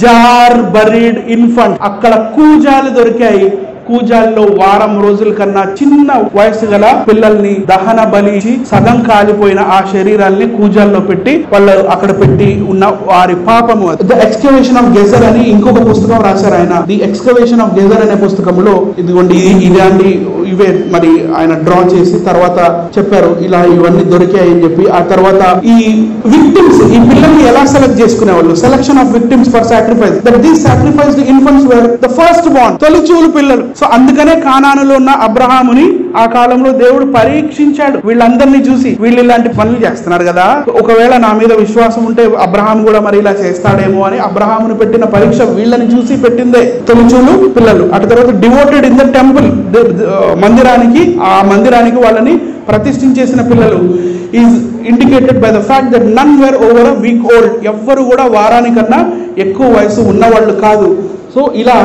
జార్ బరీడ్ ఇన్ఫంట్, అక్కడ కూజాలు దొరికాయి. కూజాల్లో వారం రోజుల కన్నా చిన్న వయసు గల పిల్లల్ని దహన బలిచి సగం కాలిపోయిన ఆ శరీరాల్ని కూజాల్లో పెట్టి వాళ్ళు అక్కడ పెట్టి ఉన్న వారి పాపము. ది ఎక్స్కవేషన్ ఆఫ్ గెజర్ అని ఇంకొక పుస్తకం రాశారు ఆయన. ది ఎక్స్కవేషన్ ఆఫ్ గెజర్ అనే పుస్తకంలో ఇదిగోండి ఇలాంటి ఇవే మరి ఆయన డ్రా చేసి తర్వాత చెప్పారు ఇలా ఇవన్నీ దొరికాయి అని చెప్పి. ఆ తర్వాత ఈ విక్టిమ్స్, ఈ పిల్లల్ని ఎలా సెలెక్ట్ చేసుకునేవాళ్ళు, selection of victims for sacrifice, that these sacrificed infants were the first born, తొలిచూలు పిల్లలు. సో అందుకనే కానానులో ఉన్న అబ్రహాముని ఆ కాలంలో దేవుడు పరీక్షించాడు. వీళ్ళందరినీ చూసి వీళ్ళు ఇలాంటి పనులు చేస్తున్నారు కదా, ఒకవేళ నా మీద విశ్వాసం ఉంటే అబ్రహాం కూడా మరి ఇలా చేస్తాడేమో అని అబ్రహామును పెట్టిన పరీక్ష వీళ్ళని చూసి పెట్టిందే, తొలిచూలు పిల్లలు. అటు తర్వాత డివోటెడ్ ఇన్ ద టెంపుల్, మందిరానికి, ఆ మందిరానికి వాళ్ళని ప్రతిష్ఠించేసిన పిల్లలు is indicated by the fact that none were over a week old, ఎవ్వరు కూడా వారానికన్నా ఎక్కువ వయసు ఉన్నవాళ్ళు కాదు. సో ఇలా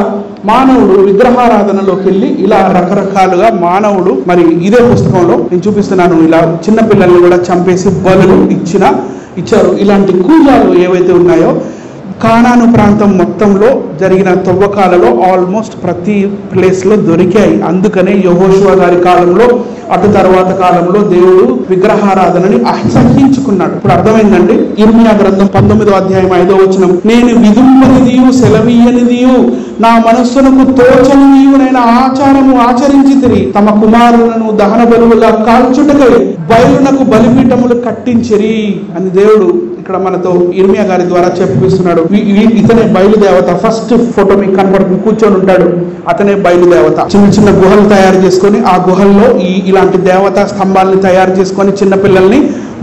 మానవుడు విగ్రహారాధనలోకి వెళ్ళి ఇలా రకరకాలుగా మానవుడు మరి ఇదే పుస్తకంలో నేను చూపిస్తున్నాను, ఇలా చిన్న పిల్లల్ని కూడా చంపేసి బలులు ఇచ్చారు. ఇలాంటి కూజాలు ఏవైతే ఉన్నాయో కానాను ప్రాంతం మొత్తంలో జరిగిన తవ్వకాలలో ఆల్మోస్ట్ ప్రతి ప్లేస్లో దొరికాయి. అందుకనే యెహోషువ గారి కాలంలో, అటు తర్వాత కాలంలో దేవుడు విగ్రహారాధనని అసహ్యించుకున్నాడు. ఇప్పుడు అర్థమైందండి. ఇర్మియా గ్రంథం 19వ అధ్యాయం 5వ వచనం, నేను విదుంపనిదియు సెలవీయనిదియు నా మనస్సునకు తోచనిదియు నేను ఆచారము ఆచరించితిరి, తమ కుమారులను దహన బలులుగా కాల్చుటకై బయలునకు బలిపీఠములు కట్టించిరి అని దేవుడు ఇక్కడ మనతో ఇర్మియా గారి ద్వారా చెప్పిస్తున్నాడు. ఇతనే బయలుదేవత. ఫస్ట్ ఫోటో మీకు కనపడుతుంది, కూర్చొని ఉంటాడు, అతనే బయలుదేవత. చిన్న చిన్న గుహలు తయారు చేసుకొని ఆ గుహల్లో ఇలాంటి దేవతా స్తంభాలని తయారు చేసుకొని చిన్న పిల్లల్ని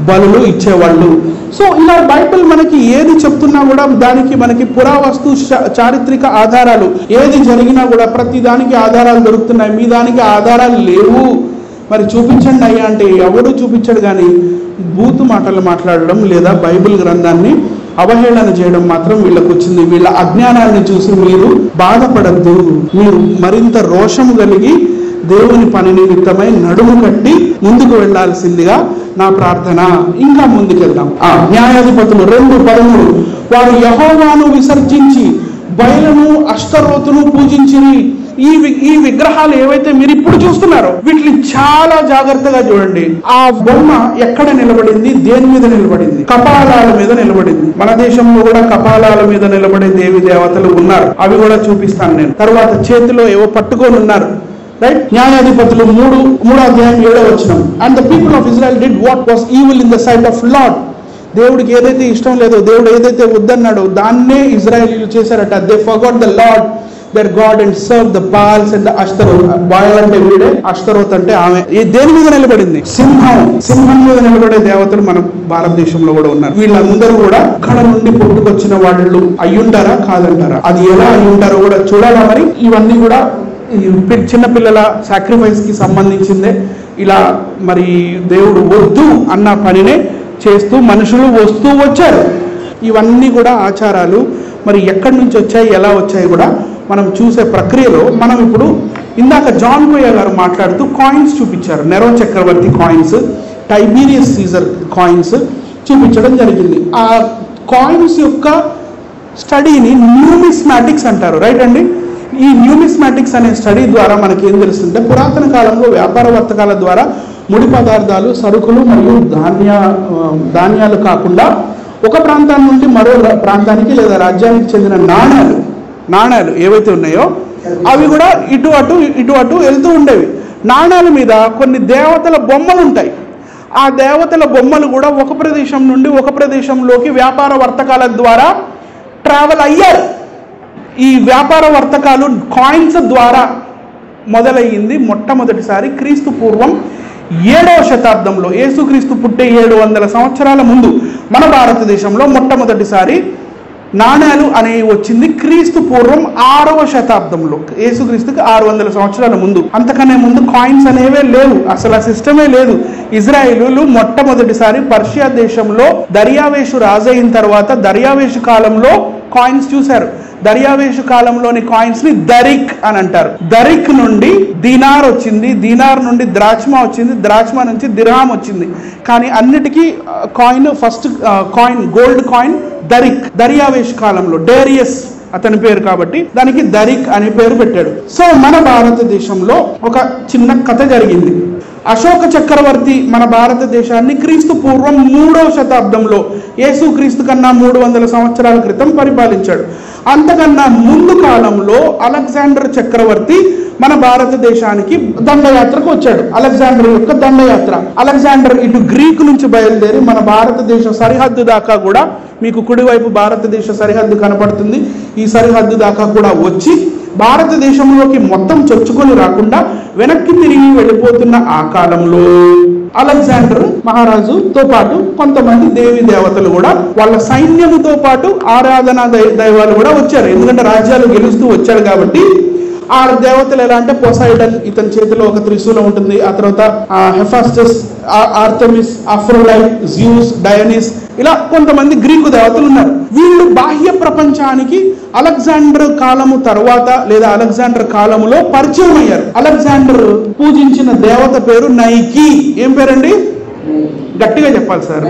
బలులు ఇచ్చేవాళ్ళు. సో ఇలా బైబిల్ మనకి ఏది చెప్తున్నా కూడా దానికి మనకి పురావస్తు చారిత్రక ఆధారాలు, ఏది జరిగినా కూడా ప్రతి దానికి ఆధారాలు దొరుకుతున్నాయి. మీ దానికి ఆధారాలు లేవు, మరి చూపించండి అయ్యా అంటే ఎవడు చూపించడు. కానీ బూతు మాటలు మాట్లాడడం లేదా బైబిల్ గ్రంథాన్ని అవహేళన చేయడం మాత్రం వీళ్ళకు వచ్చింది. వీళ్ళ అజ్ఞానాన్ని చూసి మీరు బాధపడద్దు, మీరు మరింత రోషము కలిగి దేవుని పని నిమిత్తమై నడుము కట్టి ముందుకు వెళ్లాల్సిందిగా నా ప్రార్థన. ఇంకా ముందుకెళ్దాం. న్యాయాధిపతులు 2:13, వారు యెహోవాను విసర్జించి బయలును అష్టరోతును పూజించిరి. ఈ విగ్రహాలు ఏవైతే మీరు ఇప్పుడు చూస్తున్నారో వీటిని చాలా జాగ్రత్తగా చూడండి. ఆ బొమ్మ ఎక్కడ నిలబడింది, దేని మీద నిలబడింది? కపాలాల మీద నిలబడింది. మన దేశంలో కూడా కపాలాల మీద నిలబడే దేవి దేవతలు ఉన్నారు, అవి కూడా చూపిస్తాను నేను. తర్వాత చేతిలో ఏవో పట్టుకొని ఉన్నారు, రైట్? న్యాయాధిపతులు 3వ అధ్యాయం 7వ వచనం, and the people of Israel did what was evil in the sight of Lord. దేవుడికి ఏదైతే ఇష్టం లేదో, దేవుడు ఏదైతే వద్దన్నాడో దాన్నే ఇజ్రాయేలీలు చేశారట. They forgot the lord their God and serve the Baals and the Ashtaroth. Boil అంటే వీడే, అష్టరోత్ అంటే ఆమె. దేని మీద నిలబడింది? సింహం మీద నిలబడే దేవతలు మన భారతదేశంలో కూడా ఉన్నారు. వీళ్ళందరూ కూడా అక్కడ నుండి పుట్టుకొచ్చిన వాళ్ళు అయ్యుంటారా కాదంటారా? అది ఎలా అయ్యుంటారో కూడా చూడాలా. మరి ఇవన్నీ కూడా చిన్నపిల్లల సాక్రిఫైస్ కి సంబంధించిందే. ఇలా మరి దేవుడు వద్దు అన్న పనినే చేస్తూ మనుషులు వస్తూ వచ్చారు. ఇవన్నీ కూడా ఆచారాలు మరి ఎక్కడి నుంచి వచ్చాయి, ఎలా వచ్చాయి కూడా మనం చూసే ప్రక్రియలో మనం ఇప్పుడు ఇందాక జాన్ కోయా గారు మాట్లాడుతూ కాయిన్స్ చూపించారు. నెరో చక్రవర్తి కాయిన్స్, టైబీరియస్ సీజర్ కాయిన్స్ చూపించడం జరిగింది. ఆ కాయిన్స్ యొక్క స్టడీని న్యూమిస్మాటిక్స్ అంటారు, రైట్ అండి? ఈ న్యూమిస్మాటిక్స్ అనే స్టడీ ద్వారా మనకి ఏం తెలుస్తుంటే, పురాతన కాలంలో వ్యాపార వర్తకాల ద్వారా ముడి పదార్థాలు, సరుకులు మరియు ధాన్యాలు కాకుండా ఒక ప్రాంతం నుండి మరో ప్రాంతానికి లేదా రాజ్యానికి చెందిన నాణాలు ఏవైతే ఉన్నాయో అవి కూడా ఇటు అటు వెళ్తూ ఉండేవి. నాణాల మీద కొన్ని దేవతల బొమ్మలు ఉంటాయి. ఆ దేవతల బొమ్మలు కూడా ఒక ప్రదేశం నుండి ఒక ప్రదేశంలోకి వ్యాపార వర్తకాల ద్వారా ట్రావెల్ అయ్యారు. ఈ వ్యాపార వర్తకాలు కాయిన్స్ ద్వారా మొదలయ్యింది మొట్టమొదటిసారి క్రీస్తు పూర్వం 7వ శతాబ్దంలో. యేసుక్రీస్తు పుట్టే 700 సంవత్సరాల ముందు మన భారతదేశంలో మొట్టమొదటిసారి నాణ్యాలు అనేవి వచ్చింది క్రీస్తు పూర్వం 6వ శతాబ్దంలో. యేసుక్రీస్తుకి 600 సంవత్సరాల ముందు. అంతకనే ముందు కాయిన్స్ అనేవే లేవు, అసలు ఆ సిస్టమే లేదు. ఇజ్రాయేలీలు మొట్టమొదటిసారి పర్షియా దేశంలో దర్యావేషు రాజైన తర్వాత దర్యావేషు కాలంలో కాయిన్స్ చూశారు. దర్యావేషు కాలంలోని కాయిన్స్ ని దరిక్ అని అంటారు. దరిక్ నుండి దీనార్ వచ్చింది, దీనార్ నుండి ద్రాచ్మా వచ్చింది, ద్రాచ్మా నుంచి దిర్హాం వచ్చింది. కానీ అన్నిటికీ coin, first coin, gold coin దరిక్, దర్యావేషు కాలంలో డేరియస్ అతని పేరు కాబట్టి దానికి దరిక్ అనే పేరు పెట్టాడు. సో మన భారతదేశంలో ఒక చిన్న కథ జరిగింది. అశోక చక్రవర్తి మన భారతదేశాన్ని క్రీస్తు పూర్వం 3వ శతాబ్దంలో యేసు క్రీస్తు కన్నా 300 సంవత్సరాల క్రితం పరిపాలించాడు. అంతకన్నా ముందు కాలంలో అలెగ్జాండర్ చక్రవర్తి మన భారతదేశానికి దండయాత్రకు వచ్చాడు. అలెగ్జాండర్ యొక్క దండయాత్ర. అలెగ్జాండర్ ఇటు గ్రీకు నుంచి బయలుదేరి మన భారతదేశ సరిహద్దు దాకా కూడా, మీకు కుడివైపు భారతదేశ సరిహద్దు కనపడుతుంది, ఈ సరిహద్దు దాకా కూడా వచ్చి భారతదేశంలోకి మొత్తం చొచ్చుకొని రాకుండా వెనక్కి తిరిగి వెళ్ళిపోతున్న ఆ కాలంలో అలెగ్జాండర్ మహారాజుతో పాటు కొంతమంది దేవి దేవతలు కూడా వాళ్ళ సైన్యముతో పాటు ఆరాధనా దైవాలు కూడా వచ్చారు. ఎందుకంటే రాజ్యాలు గెలుస్తూ వచ్చాడు కాబట్టి ఆ దేవతలు ఎలా అంటే పొసైడన్, ఇతని చేతిలో ఒక త్రిశూలం ఉంటుంది. ఆ తర్వాత హెఫాస్టస్, ఆర్టెమిస్, అఫ్రోడైట్, జ్యూస్, డయోనిస్, ఇలా కొంతమంది గ్రీకు దేవతలు ఉన్నారు. వీళ్ళు బాహ్య ప్రపంచానికి అలెగ్జాండర్ కాలము తర్వాత లేదా అలెగ్జాండర్ కాలములో పరిచయం అయ్యారు. అలెగ్జాండర్ పూజించిన దేవత పేరు నైకీ. ఏం పేరండి? గట్టిగా చెప్పాలి సార్.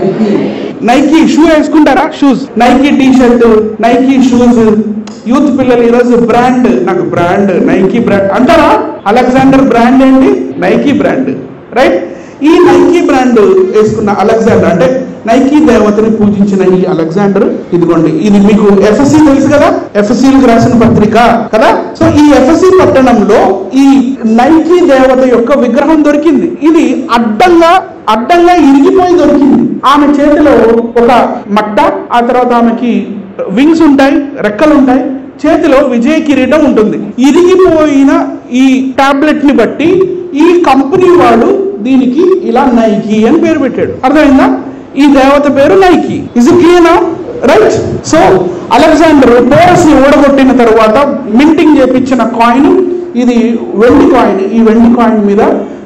నైకీ. షూ వేసుకుంటారా? Shoes, Nike T shirt, Nike shoes. Youth పిల్లలు ఈరోజు బ్రాండ్, నాకు బ్రాండ్ నైకీ బ్రాండ్ అంటారా? అలెగ్జాండర్ బ్రాండ్ ఏంటి? Nike brand, right? ఈ నైకీ బ్రాండ్ వేసుకున్న అలెగ్జాండర్, అంటే నైకీ దేవతని పూజించిన ఈ అలెగ్జాండర్, ఇదిగోండి, ఇది మీకు ఎఫ్ఎస్సి తెలుసు కదా, ఎఫ్ఎస్సీలకు రాసిన పత్రిక కదా. సో ఈ ఎఫ్ఎస్సి పట్టణంలో ఈ నైకీ దేవత యొక్క విగ్రహం దొరికింది. ఇది అడ్డంగా ఇరిగిపోయి దొరికింది. ఆమె చేతిలో ఒక మట్ట, ఆ తర్వాత ఆమెకి వింగ్స్ ఉంటాయి, రెక్కలు ఉంటాయి, చేతిలో విజయ కిరీటం ఉంటుంది. ఇరిగిపోయిన ఈ టాబ్లెట్ ని బట్టి ఈ కంపెనీ వాడు దీనికి ఇలా నైకీ అని పేరు పెట్టాడు. అర్థమైందా? ఈ దేవత పేరు Nike. Is it clear now? Right? So Alexander porous ని ఓడగొట్టిన తర్వాత మింటింగ్ చేపించిన కాయిన్ ఇది, వెండి కాయిన్. ఈ వెండి కాయిన్ మీద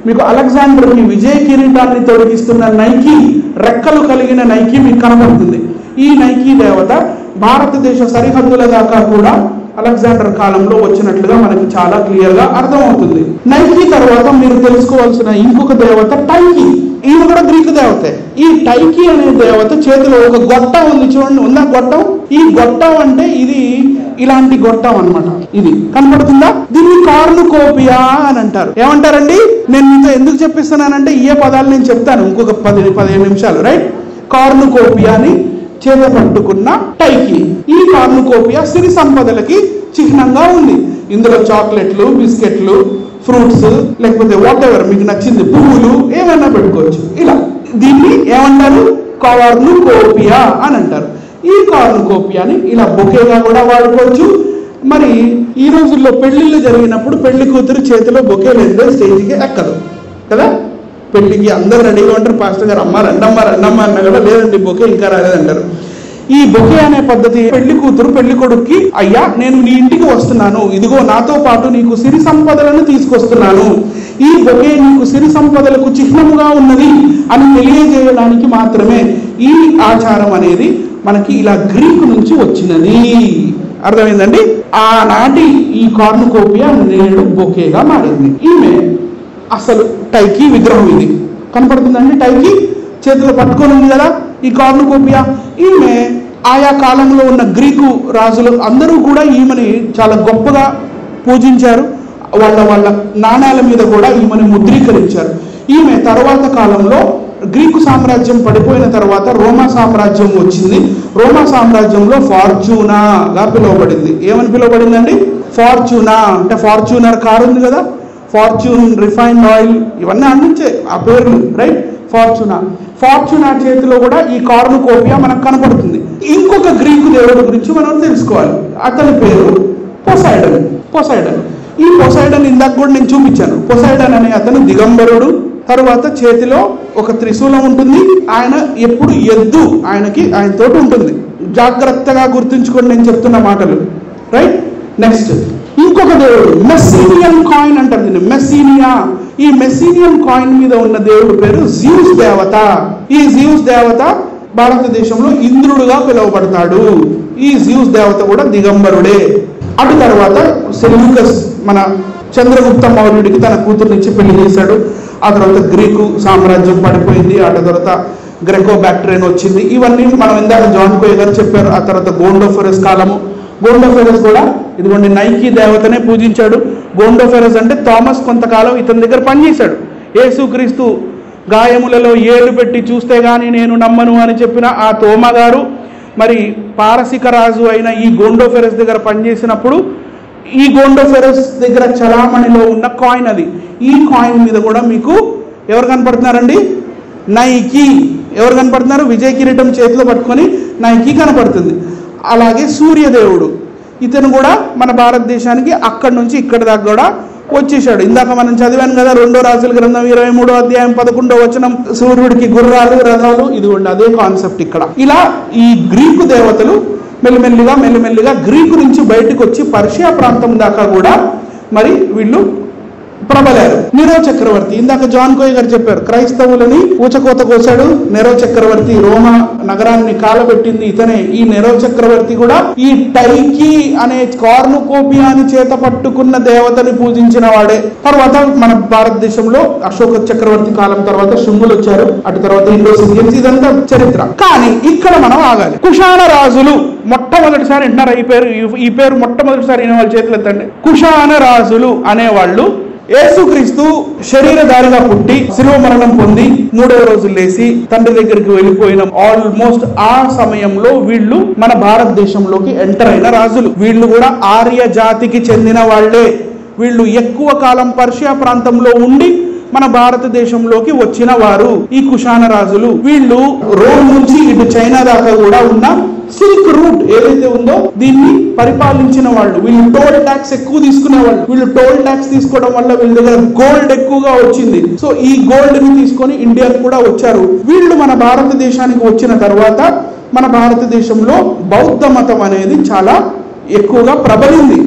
మీకు అలెగ్జాండర్ ని విజయ కిరీటాన్ని తొలగిస్తున్న నైకీ, రెక్కలు కలిగిన నైకీ మీకు కనబడుతుంది. ఈ నైకీ దేవత భారతదేశ సరిహద్దుల దాకా కూడా అలెగ్జాండర్ కాలంలో వచ్చినట్లుగా మనకి చాలా క్లియర్ గా అర్థమవుతుంది. నైకీ తర్వాత మీరు తెలుసుకోవాల్సిన ఇంకొక దేవత టైకీ. ఈమె కూడా గ్రీకు దేవతే. ఈ టైకీ అనే దేవత చేతిలో ఒక గొట్టం ఉంది, చూడండి, ఉందా గొట్టం? ఈ గొట్టం అంటే ఇది ఇలాంటి గొట్టం అన్నమాట. ఇది కనపడుతుందా? దీన్ని కార్నుకోపియా అని అంటారు. ఏమంటారండి? నేను మీతో ఎందుకు చెప్పిస్తున్నానంటే ఈ పదాలు నేను చెప్తాను ఇంకొక 10-15 నిమిషాలు, రైట్? కార్నుకోపియాని చేత పట్టుకున్న టైకీ. ఈ కార్నుకోపియా సిరి సంపదలకి చిహ్నంగా ఉంది. ఇందులో చాక్లెట్లు, బిస్కెట్లు, ఫ్రూట్స్, లేకపోతే వాట్ ఎవర్ మీకు నచ్చింది, పువ్వులు ఏమైనా పెట్టుకోవచ్చు. ఇలా దీన్ని ఏమంటారు? కార్నుకోపియా అని అంటారు. ఈ కార్నుకోపియాని ఇలా బొకేగా కూడా వాడుకోవచ్చు. మరి ఈ రోజుల్లో పెళ్లిళ్ళు జరిగినప్పుడు పెళ్లి కూతురు చేతిలో బొకే లేదో స్టేజ్కి ఎక్కదు కదా. పెళ్లికి అందరూ రెడీగా ఉంటారు, పాస్టర్ గారు అమ్మ రండమ్మా అన్నా కూడా లేదండి బొకే ఇంకా రాలేదంటారు. ఈ బొకే అనే పద్ధతి పెళ్లి కూతురు పెళ్లి కొడుక్కి, అయ్యా నేను నీ ఇంటికి వస్తున్నాను, ఇదిగో నాతో పాటు నీకు సిరి సంపదలను తీసుకొస్తున్నాను, ఈ బొకే నీకు సిరి సంపదలకు చిహ్నముగా ఉన్నది అని తెలియజేయడానికి మాత్రమే ఈ ఆచారం అనేది మనకి ఇలా గ్రీకు నుంచి వచ్చినది. అర్థమైందండి? ఆనాటి ఈ కార్నుకోపియా నేడు బొకేగా మారింది. ఈమె అసలు టైకీ విగ్రహం. ఇది కనపడుతుందండి, టైకీ చేతిలో పట్టుకొని ఉంది కదా ఈ కార్నుకోపియా. ఈమె ఆయా కాలంలో ఉన్న గ్రీకు రాజులు అందరూ కూడా ఈమెని చాలా గొప్పగా పూజించారు. వాళ్ళ నాణ్యాల మీద కూడా ఈమెను ముద్రీకరించారు. ఈమె తర్వాత కాలంలో గ్రీకు సామ్రాజ్యం పడిపోయిన తర్వాత రోమా సామ్రాజ్యం వచ్చింది. రోమా సామ్రాజ్యంలో ఫార్చ్యూనాగా పిలువబడింది. ఏమని పిలువబడిందండి? ఫార్చ్యూనా. అంటే ఫార్చ్యూనర్ కారు ఉంది కదా, ఫార్చ్యూన్ రిఫైన్డ్ ఆయిల్, ఇవన్నీ అందించే ఆ పేర్లు, రైట్? ఫార్చ్యూనా చేతిలో కూడా ఈ కార్నుకోపియా మనకు కనపడుతుంది. ఇంకొక గ్రీకు దేవుడి గురించి మనం తెలుసుకోవాలి. అతని పేరు పొసైడన్. ఈ పొసైడన్ ఇందాక కూడా నేను చూపించాను. పొసైడన్ అనే అతను దిగంబరుడు. తరువాత చేతిలో ఒక త్రిశూలం ఉంటుంది. ఆయన ఎప్పుడు ఎద్దు ఆయనతోటి ఉంటుంది. జాగ్రత్తగా గుర్తుంచుకొని నేను చెప్తున్న మాటలు, రైట్? నెక్స్ట్ ఇంకొక దేవుడు మెస్సీనియన్ కాయిన్ అంటారు దీన్ని, మెస్సీనియా. ఈ మెస్సీనియన్ కాయిన్ మీద ఉన్న దేవుడు పేరు జ్యూస్ దేవత. ఈ జ్యూస్ దేవత భారతదేశంలో ఇంద్రుడుగా పిలువబడతాడు. ఈ జ్యూస్ దేవత కూడా దిగంబరుడే. అటు తర్వాత సెల్యూకస్ మన చంద్రగుప్త మౌర్యుడికి తన కూతురునిచ్చి పెళ్లి చేశాడు. ఆ తర్వాత గ్రీకు సామ్రాజ్యం పడిపోయింది. ఆ తర్వాత గ్రెకో బ్యాక్ట్రియన్ వచ్చింది. ఇవన్నీ మనం ఇందాక జాన్ కోయ్ గారు చెప్పారు. ఆ తర్వాత గోండోఫరస్ కాలము, గోండోఫెరస్ కూడా ఇదిగోండి నైకీ దేవతనే పూజించాడు. గోండోఫెరస్ అంటే థామస్ కొంతకాలం ఇతని దగ్గర పనిచేశాడు. యేసుక్రీస్తు గాయములలో ఏలు పెట్టి చూస్తే గాని నేను నమ్మను అని చెప్పిన ఆ తోమా గారు మరి పారసిక రాజు అయిన ఈ గోండోఫెరస్ దగ్గర పనిచేసినప్పుడు ఈ గోండోఫెరస్ దగ్గర చలామణిలో ఉన్న కాయిన్ అది. ఈ కాయిన్ మీద కూడా మీకు ఎవరు కనపడుతున్నారండి? నైకీ. ఎవరు కనపడుతున్నారు? విజయ కిరీటం చేతిలో పట్టుకొని నైకీ కనపడుతుంది. అలాగే సూర్యదేవుడు ఇతను కూడా మన భారతదేశానికి అక్కడి నుంచి ఇక్కడి దాకా కూడా వచ్చేసాడు. ఇందాక మనం చదివాను కదా, 2వ రాజుల గ్రంథం 23వ అధ్యాయం 11వ వచనం, సూర్యుడికి గుర్రాలు రథాలు, ఇదిగోండి అదే కాన్సెప్ట్ ఇక్కడ. ఇలా ఈ గ్రీకు దేవతలు మెల్లిమెల్లిగా గ్రీకు నుంచి బయటకు వచ్చి పర్షియా ప్రాంతం దాకా కూడా మరి వీళ్ళు ప్రబలారు. నెరో చక్రవర్తి, ఇందాక జాన్ కోయ్ గారు చెప్పారు, క్రైస్తవులని ఊచకోత కోసాడు నెరో చక్రవర్తి. రోమా నగరాన్ని కాలబెట్టింది ఇతనే. ఈ నెరో చక్రవర్తి కూడా ఈ టైకీ అనే కార్నుకోపియాని చేత పట్టుకున్న దేవతని పూజించిన వాడే. తర్వాత మన భారతదేశంలో అశోక చక్రవర్తి కాలం తర్వాత శుంగులు వచ్చారు, అటు తర్వాత ఇండోసిరియన్స్, ఇదంతా చరిత్ర. కానీ ఇక్కడ మనం ఆగాలి. కుషాణ రాజులు మొట్టమొదటిసారి వింటున్నారు ఈ పేరు మొట్టమొదటిసారి అయిన వాళ్ళ చేతులు ఎత్తండి. కుషాణ రాజులు అనేవాళ్ళు యేసుక్రీస్తు శరీరధారిగా పుట్టి శిలువ మరణం పొంది 3వ రోజు లేచి తండ్రి దగ్గరికి వెళ్ళిపోయిన ఆల్మోస్ట్ ఆ సమయంలో వీళ్ళు మన భారతదేశంలోకి ఎంటర్ అయిన రాజులు. వీళ్ళు కూడా ఆర్య జాతికి చెందిన వాళ్లే. వీళ్ళు ఎక్కువ కాలం పర్షియా ప్రాంతంలో ఉండి మన భారతదేశంలోకి వచ్చిన వారు ఈ కుషాణ రాజులు. వీళ్ళు రోమ్ నుంచి ఇటు చైనా దాకా కూడా ఉన్న సిల్క్ రూట్ ఏదైతే ఉందో దీన్ని పరిపాలించిన వాళ్ళు. వీళ్ళు టోల్ ట్యాక్స్ ఎక్కువ తీసుకునేవాళ్ళు. వీళ్ళు టోల్ ట్యాక్స్ తీసుకోవడం వల్ల వీళ్ళ దగ్గర గోల్డ్ ఎక్కువగా వచ్చింది. సో ఈ గోల్డ్ ని తీసుకొని ఇండియాకు కూడా వచ్చారు. వీళ్ళు మన భారతదేశానికి వచ్చిన తర్వాత మన భారతదేశంలో బౌద్ధ మతం అనేది చాలా ఎక్కువగా ప్రబలింది.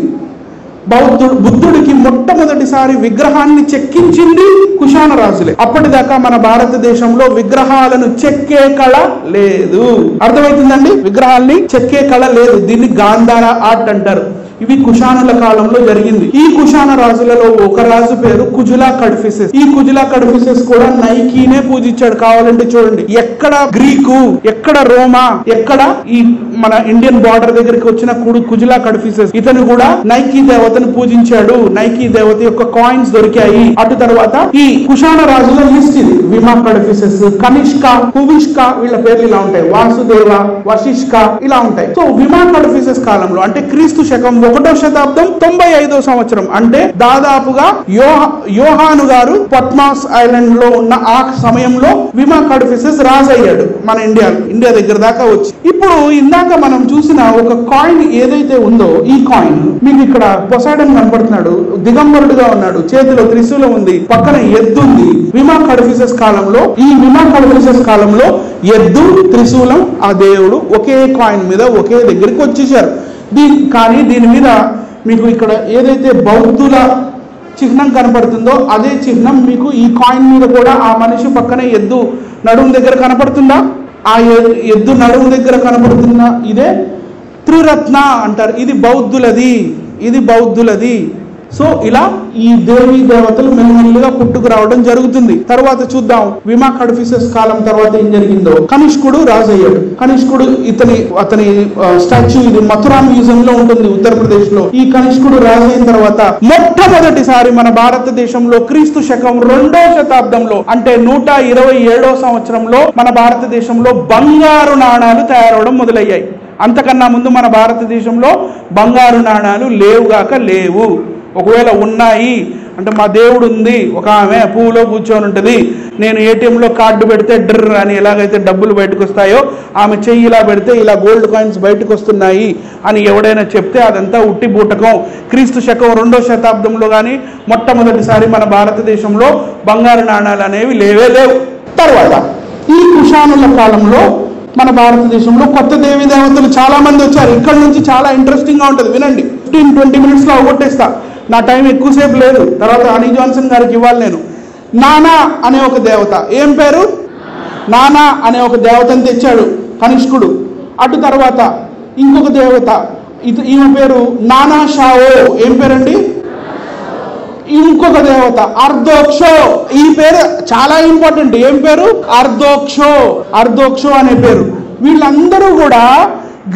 బుద్ధుడికి మొట్టమొదటిసారి విగ్రహాన్ని చెక్కించింది కుషాణ రాజులే. అప్పటిదాకా మన భారతదేశంలో విగ్రహాలను చెక్కే కళ లేదు. అర్థమవుతుందండి? విగ్రహాల్ని చెక్కే కళ లేదు. దీన్ని గాంధార ఆర్ట్ అంటారు. ఇవి కుషాణుల కాలంలో జరిగింది. ఈ కుషాణ రాజులలో ఒక రాజు పేరు కుజులా కడ్ఫిసెస్. ఈ కుజులా కడ్ఫిసెస్ కూడా నైకీనే పూజించాడు. కావాలంటే చూడండి, ఎక్కడ గ్రీకు, ఎక్కడ రోమా, ఎక్కడ ఈ మన ఇండియన్ బార్డర్ దగ్గరికి వచ్చిన కుజులా కడ్ఫిసెస్, ఇతను కూడా నైకీ దేవతను పూజించాడు. నైకీ దేవత యొక్క కాయిన్స్ దొరికాయి. అటు తర్వాత ఈ కుషాణ రాజుల లిస్ట్ ఇది. విమా కడ్ఫిసెస్, కనిష్క, హువిష్క, వీళ్ళ పేర్లు ఇలా ఉంటాయి. వాసుదేవ, వశిష్క ఇలా ఉంటాయి. సో విమా కడ్ఫిసెస్ కాలంలో అంటే క్రీస్తు శకం 1వ శతాబ్దం 95వ సంవత్సరం, అంటే దాదాపుగా యోహాను గారు పట్మాస్ ఐలాండ్ లో ఉన్న ఆ సమయంలో విమా కడ్ఫిసెస్ రాజయ్యాడు మన ఇండియా దగ్గర దాకా వచ్చి. ఇప్పుడు ఇందాక మనం చూసిన ఒక కాయిన్ ఏదైతే ఉందో, ఈ కాయిన్ మీకు ఇక్కడ పొసైడన్ కనపడుతున్నాడు, దిగంబరుడుగా ఉన్నాడు, చేతిలో త్రిశూలం ఉంది, పక్కన ఎద్దు ఉంది. విమా కడ్ఫిసెస్ కాలంలో, ఈ విమా కడ్ఫిసెస్ కాలంలో ఎద్దు, త్రిశూలం, ఆ దేవుడు ఒకే కాయిన్ మీద ఒకే దగ్గరికి వచ్చేసారు. కానీ దీని మీద మీకు ఇక్కడ ఏదైతే బౌద్ధుల చిహ్నం కనపడుతుందో అదే చిహ్నం మీకు ఈ కాయిన్ మీద కూడా ఆ మనిషి పక్కనే ఎద్దు నడుము దగ్గర కనపడుతుందా? ఆ ఎద్దు నడుము దగ్గర కనపడుతున్న ఇదే త్రిరత్న అంటారు. ఇది బౌద్ధులది. సో ఇలా ఈ దేవీ దేవతలు మెల్లిమెల్లిగా పుట్టుకు రావడం జరుగుతుంది. తర్వాత చూద్దాం విమా కడ్ఫిసెస్ కాలం తర్వాత ఏం జరిగిందో. కనిష్కుడు రాజయ్యాడు. కనిష్కుడు అతని స్టాచ్యూ ఇది మథురా మ్యూజియం లో ఉంటుంది ఉత్తరప్రదేశ్ లో. ఈ కనిష్కుడు రాజైన తర్వాత మొట్టమొదటిసారి మన భారతదేశంలో క్రీస్తు శకం 2వ శతాబ్దంలో అంటే 127వ సంవత్సరంలో మన భారతదేశంలో బంగారు నాణాలు తయారవడం మొదలయ్యాయి. అంతకన్నా ముందు మన భారతదేశంలో బంగారు నాణాలు లేవు. ఒకవేళ ఉన్నాయి అంటే మా దేవుడు ఉంది, ఒక ఆమె పువ్వులో కూర్చొని ఉంటుంది, నేను ఏటీఎంలో కార్డు పెడితే డ్రర్ అని ఎలాగైతే డబ్బులు బయటకు వస్తాయో ఆమె చెయ్యి ఇలా పెడితే ఇలా గోల్డ్ కాయిన్స్ బయటకు వస్తున్నాయి అని ఎవడైనా చెప్తే అదంతా ఉట్టి బూటకం. క్రీస్తు శకం 2వ శతాబ్దంలో కానీ మొట్టమొదటిసారి మన భారతదేశంలో బంగారు నాణాలు అనేవి లేవు. తర్వాత ఈ కుషాణుల కాలంలో మన భారతదేశంలో కొత్త దేవీ దేవతలు చాలా మంది వచ్చారు. ఇక్కడ నుంచి చాలా ఇంట్రెస్టింగ్ గా ఉంటుంది, వినండి. 15-20 మినిట్స్ లో అవగొట్టేస్తా, నా టైం ఎక్కువసేపు లేదు. తర్వాత హనీ జాన్సన్ గారికి ఇవ్వాలి నేను. నానా అనే ఒక దేవత, ఏం పేరు? నానా అనే ఒక దేవతని తెచ్చాడు కనిష్కుడు. అటు తర్వాత ఇంకొక దేవత, ఈమె పేరు నానా షావో. ఏం పేరండి? ఇంకొక దేవత అర్ధోక్షో. ఈ పేరు చాలా ఇంపార్టెంట్. ఏం పేరు? అర్ధోక్షో అనే పేరు. వీళ్ళందరూ కూడా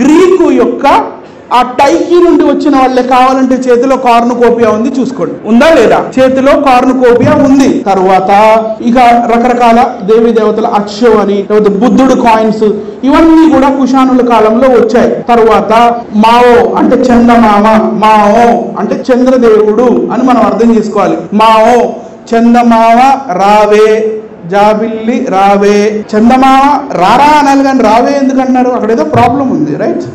గ్రీకు యొక్క ఆ టైకి నుండి వచ్చిన వాళ్ళే కావాలంటే చేతిలో కార్నుకోపియా ఉంది, చూసుకోండి ఉందా లేదా. చేతిలో కార్నుకోపియా ఉంది. తరువాత ఇక రకరకాల దేవీ దేవతల అక్షో అని, లేకపోతే బుద్ధుడు కాయిన్స్, ఇవన్నీ కూడా కుషానుల కాలంలో వచ్చాయి. తరువాత మావో అంటే చందమామ, మావో అంటే చంద్రదేవుడు అని మనం అర్థం చేసుకోవాలి. మావో చందమామ రావే, జాబిల్లి రావే. చందమామ రారా అనాలి కానీ రావే ఎందుకంటున్నారు? అక్కడ ఏదో ప్రాబ్లం ఉంది, రైట్?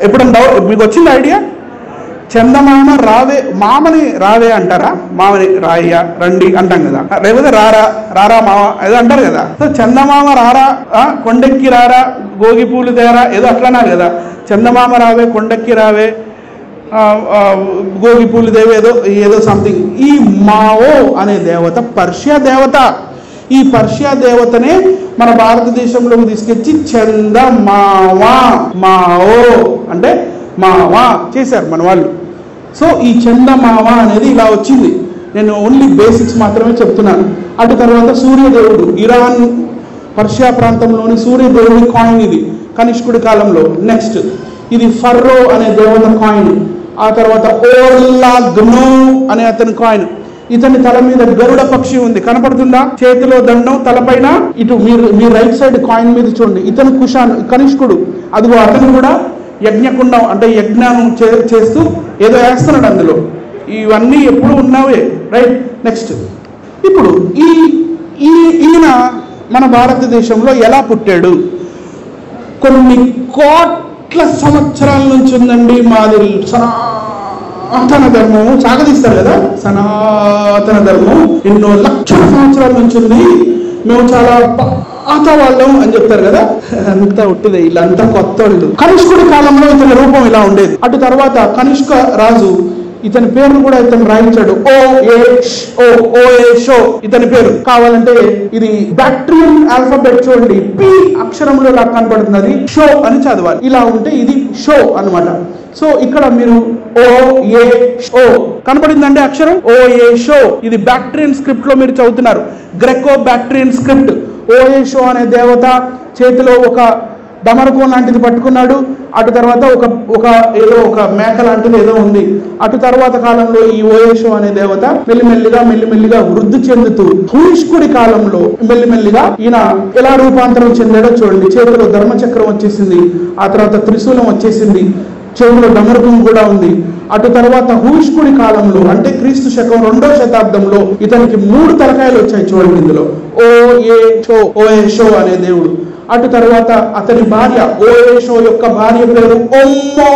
ఎప్పుడన్నా మీకు వచ్చింది ఐడియా? చందమామ రావే, మామని రావే అంటారా? మామని రాయ్యా రండి అంటాం కదా, లేకపోతే రారా రారా మామ ఏదో అంటారు కదా. సో చందమామ రారా, కొండెక్కి రారా, గోగి పూలు తేరా, ఏదో అట్లా అన్నారు కదా. చందమామ రావే, కొండెక్కి రావే, గోగి పూలు దేవ, ఏదో ఏదో సంథింగ్. ఈ మావో అనే దేవత పర్షియా దేవత. ఈ పర్షియా దేవతనే మన భారతదేశంలోకి తీసుకొచ్చి చందమావా, మావో అంటే మావా చేశారు మన వాళ్ళు. సో ఈ చందమావా అనేది ఇలా వచ్చింది. నేను ఓన్లీ బేసిక్స్ మాత్రమే చెప్తున్నాను. అటు తర్వాత సూర్యదేవుడు, ఇరాన్ పర్షియా ప్రాంతంలోని సూర్యదేవుడి కాయిన్ ఇది కనిష్కుడి కాలంలో. నెక్స్ట్ ఇది ఫర్రో అనే దేవత కాయిన్. ఆ తర్వాత ఓర్లాగ్నో అనే అతని కాయిన్. ఇతని తల మీద గరుడ పక్షి ఉంది, కనపడుతుందా? చేతిలో దండం, తలపైన ఇటు మీ రైట్ సైడ్ కాయిన్ మీద చూడండి. ఇతను కుషాను, కనిష్కుడు. అదిగో అతను కూడా యజ్ఞకుండం అంటే యజ్ఞానం చేస్తూ ఏదో వేస్తున్నాడు అందులో. ఇవన్నీ ఎప్పుడు ఉన్నవే, రైట్? నెక్స్ట్ ఇప్పుడు ఈయన మన భారతదేశంలో ఎలా పుట్టాడు? కొన్ని కోట్ల సంవత్సరాల నుంచి ఉందండి మాది సనాతన ధర్మం. సాగదీస్తారు కదా, సనాతన ధర్మం ఎన్నో లక్షల సంవత్సరాల నుంచి ఉంది, మేము చాలా పాత వాళ్ళం అని చెప్తారు కదా. అంతా ఉట్టిదే, వీళ్ళంతా కొత్త వాళ్ళు. కనిష్కుడి కాలంలో ఇతని రూపం ఇలా ఉండేది. అటు తర్వాత కనిష్క రాజు, ఇతని పేరు కూడా ఇతను రాయించాడు, ఓఏషో ఇతని పేరు. కావాలంటే ఇది బ్యాక్ట్రియన్ ఆల్ఫాబెట్ చూడండి, పి అక్షరంలో నాకు కనపడుతుంది, అది షో అని చదవాలి. ఇలా ఉంటే ఇది షో అన్నమాట. సో ఇక్కడ మీరు ఓ కనపడిందండి అక్షరం, ఓఏషో. ఇది బ్యాక్ట్రియన్ స్క్రిప్ట్ లో మీరు చదువుతున్నారు, గ్రెకో బ్యాక్ట్రియన్ స్క్రిప్ట్. ఓఏషో అనే దేవత చేతిలో ఒక డమరుకం లాంటిది పట్టుకున్నాడు. అటు తర్వాత ఒక ఏదో ఒక మేక లాంటిది ఏదో ఉంది. అటు తర్వాత కాలంలో ఈ ఓయేషో అనే దేవత మెల్లిమెల్లిగా వృద్ధి చెందుతూ హూష్కుడి కాలంలో మెల్లిమెల్లిగా ఈయన ఎలా రూపాంతరం చెందాడో చూడండి. చేతిలో ధర్మచక్రం వచ్చేసింది, ఆ తర్వాత త్రిశూలం వచ్చేసింది, చెవులో డమరుకం కూడా ఉంది. అటు తర్వాత హూష్కుడి కాలంలో అంటే క్రీస్తు శకం 2వ శతాబ్దంలో ఇతనికి 3 తలకాయలు వచ్చాయి చూడండి ఇందులో, ఓయేషో అనే దేవుడు. అటు తర్వాత అతని భార్య, ఓయేషో యొక్క భార్య పేరు ఓమ్మో.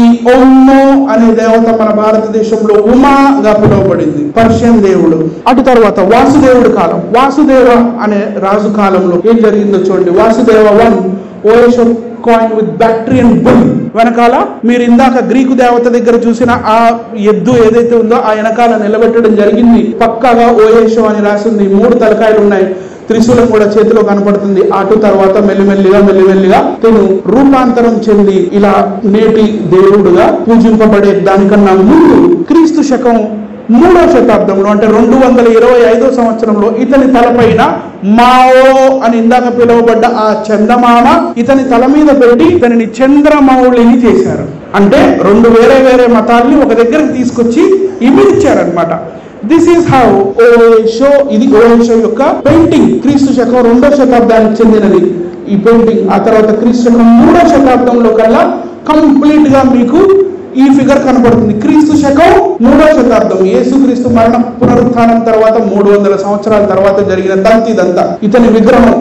ఈ ఓమ్మో అనే దేవత మన భారతదేశంలో ఉమాగా పిలువబడింది, పర్షియన్ దేవుడు. అటు తర్వాత వాసుదేవుడి కాలం, వాసుదేవ అనే రాజు కాలంలో ఏం జరిగిందో చూడండి. Vasudeva 1 Oesho coin with Bactrian bull. వెనకాల మీరు ఇందాక గ్రీకు దేవత దగ్గర చూసిన ఆ ఎద్దు ఏదైతే ఉందో ఆ వెనకాల నిలబెట్టడం జరిగింది. పక్కాగా ఓయేషో అని రాసింది. 3 తలకాయలు ఉన్నాయి, త్రిశూలం కూడా చేతిలో కనపడుతుంది. అటు తర్వాత మెల్లిమెల్లిగా తను రూపాంతరం చెంది ఇలా నేటి దేవుడుగా పూజింపబడే దానికన్నా ముందు క్రీస్తు శకం 3వ శతాబ్దంలో అంటే 225వ సంవత్సరంలో ఇతని తలపైన మావో అని ఇందాక పిలువబడ్డ ఆ చందమామ ఇతని తల మీద పెట్టి ఇతనిని చంద్రమౌళిని చేశారు. అంటే 2 వేరే మతాల్ని ఒక దగ్గరకు తీసుకొచ్చి ఇమిడిచ్చారనమాట. This is how Oesho. ఇది ఓయేషో యొక్క పెయింటింగ్. క్రీస్తు శకం 2వ శతాబ్దానికి చెందినది ఈ పెయింటింగ్. ఆ తర్వాత క్రీస్తు శకం 3వ శతాబ్దంలో కల్లా కంప్లీట్ గా మీకు ఈ ఫిగర్ కనపడుతుంది. క్రీస్తు శకం 3వ శతాబ్దం, యేసుక్రీస్తు మరణ పునరుత్థానం తర్వాత 300 సంవత్సరాల తర్వాత జరిగిన తంతి ఇదంతా. ఇతని విగ్రహం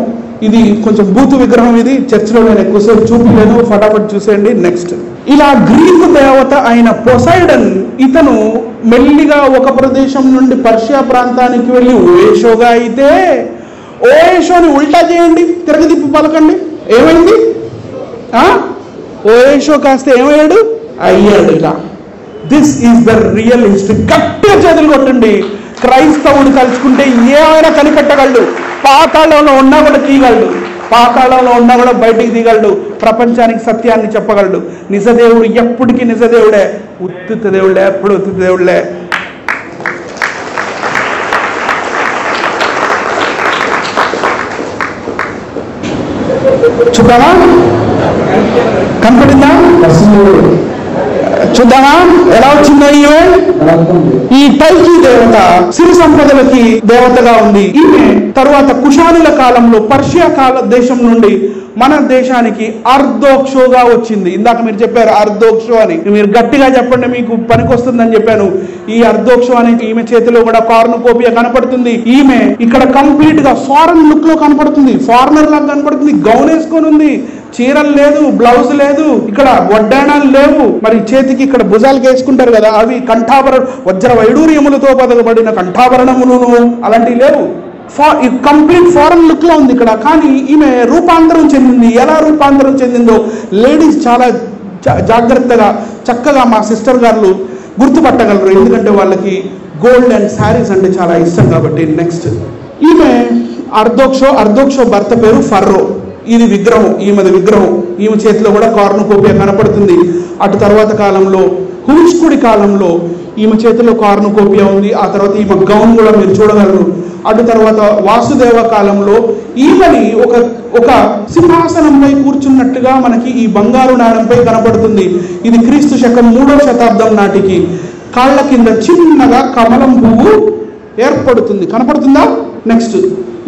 ఇది కొంచెం బూతు విగ్రహం. ఇది చర్చిలో నేను ఎక్కువసేపు చూపిలేను, ఫటాఫట్ చూసేయండి. నెక్స్ట్ ఇలా గ్రీకు దేవత అయిన పొసైడన్, ఇతను మెల్లిగా ఒక ప్రదేశం నుండి పర్షియా ప్రాంతానికి వెళ్ళి ఓయేషోగా అయితే, ఓయేషోని ఉల్టా చేయండి, తిరగదిప్పి పలకండి, ఏమైంది? ఓయేషో కాస్త ఏమయ్యాడు? అయ్యాడు ఇలా. This is the real history. గట్టిగా చేతులు కొట్టండి. క్రైస్తవుడు కలుసుకుంటే ఏమైనా కనిపెట్టగలడు. పాతాళంలో ఉన్నా కూడా తీయగలడు, పాతాళంలో ఉన్నా కూడా బయటికి తీయగలడు. ప్రపంచానికి సత్యాన్ని చెప్పగలడు. నిజదేవుడు ఎప్పటికీ నిజదేవుడే, ఉత్తిత దేవుళ్ళే, ఎప్పుడు ఉత్తిత దేవుళ్ళే. చూద్దామా? కనపడిందా? చూద్దామా ఎలా వచ్చిందో? ఈ టైకి దేవత సిరి సంపదలకి దేవతగా ఉంది. ఈమె తరువాత కుషానుల కాలంలో పర్షియా దేశం నుండి మన దేశానికి అర్ధోక్షోగా వచ్చింది. ఇందాక మీరు చెప్పారు అర్ధోక్షో అని, మీరు గట్టిగా చెప్పండి, మీకు పనికొస్తుందని చెప్పాను. ఈ అర్ధోక్షో అని ఈమె చేతిలో కూడా కార్నుకోపియా కనపడుతుంది. ఈమె ఇక్కడ కంప్లీట్ గా ఫారెన్ లుక్ లో కనపడుతుంది, ఫారినర్ లాగా కనపడుతుంది. గౌన్ వేసుకొని ఉంది, చీరలు లేదు, బ్లౌజ్ లేదు, ఇక్కడ వడ్డాణాలు లేవు. మరి చేతికి ఇక్కడ భుజాలకు వేసుకుంటారు కదా, అవి కంఠాభరణ వజ్ర వైడూర్యములతో పదకబడిన కంఠాభరణములను అలాంటివి లేవు. కంప్లీట్ ఫారెన్ లుక్ లో ఉంది ఇక్కడ. కానీ ఈమె రూపాంతరం చెందింది. ఎలా రూపాంతరం చెందిందో లేడీస్ చాలా జాగ్రత్తగా చక్కగా మా సిస్టర్ గారు గుర్తుపట్టగలరు, ఎందుకంటే వాళ్ళకి గోల్డ్ అండ్ శారీస్ అంటే చాలా ఇష్టం కాబట్టి. నెక్స్ట్ ఈమె అర్ధోక్షో భర్త పేరు ఫర్రో. ఇది విగ్రహం, ఈమెది విగ్రహం. ఈమె చేతిలో కూడా కార్నుకోపియా కనపడుతుంది. అటు తర్వాత కాలంలో హుష్కుడి కాలంలో ఈమె చేతిలో కార్నుకోపియా ఉంది. ఆ తర్వాత ఈమె గౌన్ కూడా మీరు చూడగలరు. అటు తర్వాత వాసుదేవ కాలంలో ఈమెని ఒక సింహాసనంపై కూర్చున్నట్టుగా మనకి ఈ బంగారు నాణంపై కనపడుతుంది. ఇది క్రీస్తు శకం 3వ శతాబ్దం నాటికి. కాళ్ళ కింద చిన్నగా కమలం పువ్వు ఏర్పడుతుంది, కనపడుతుందా? నెక్స్ట్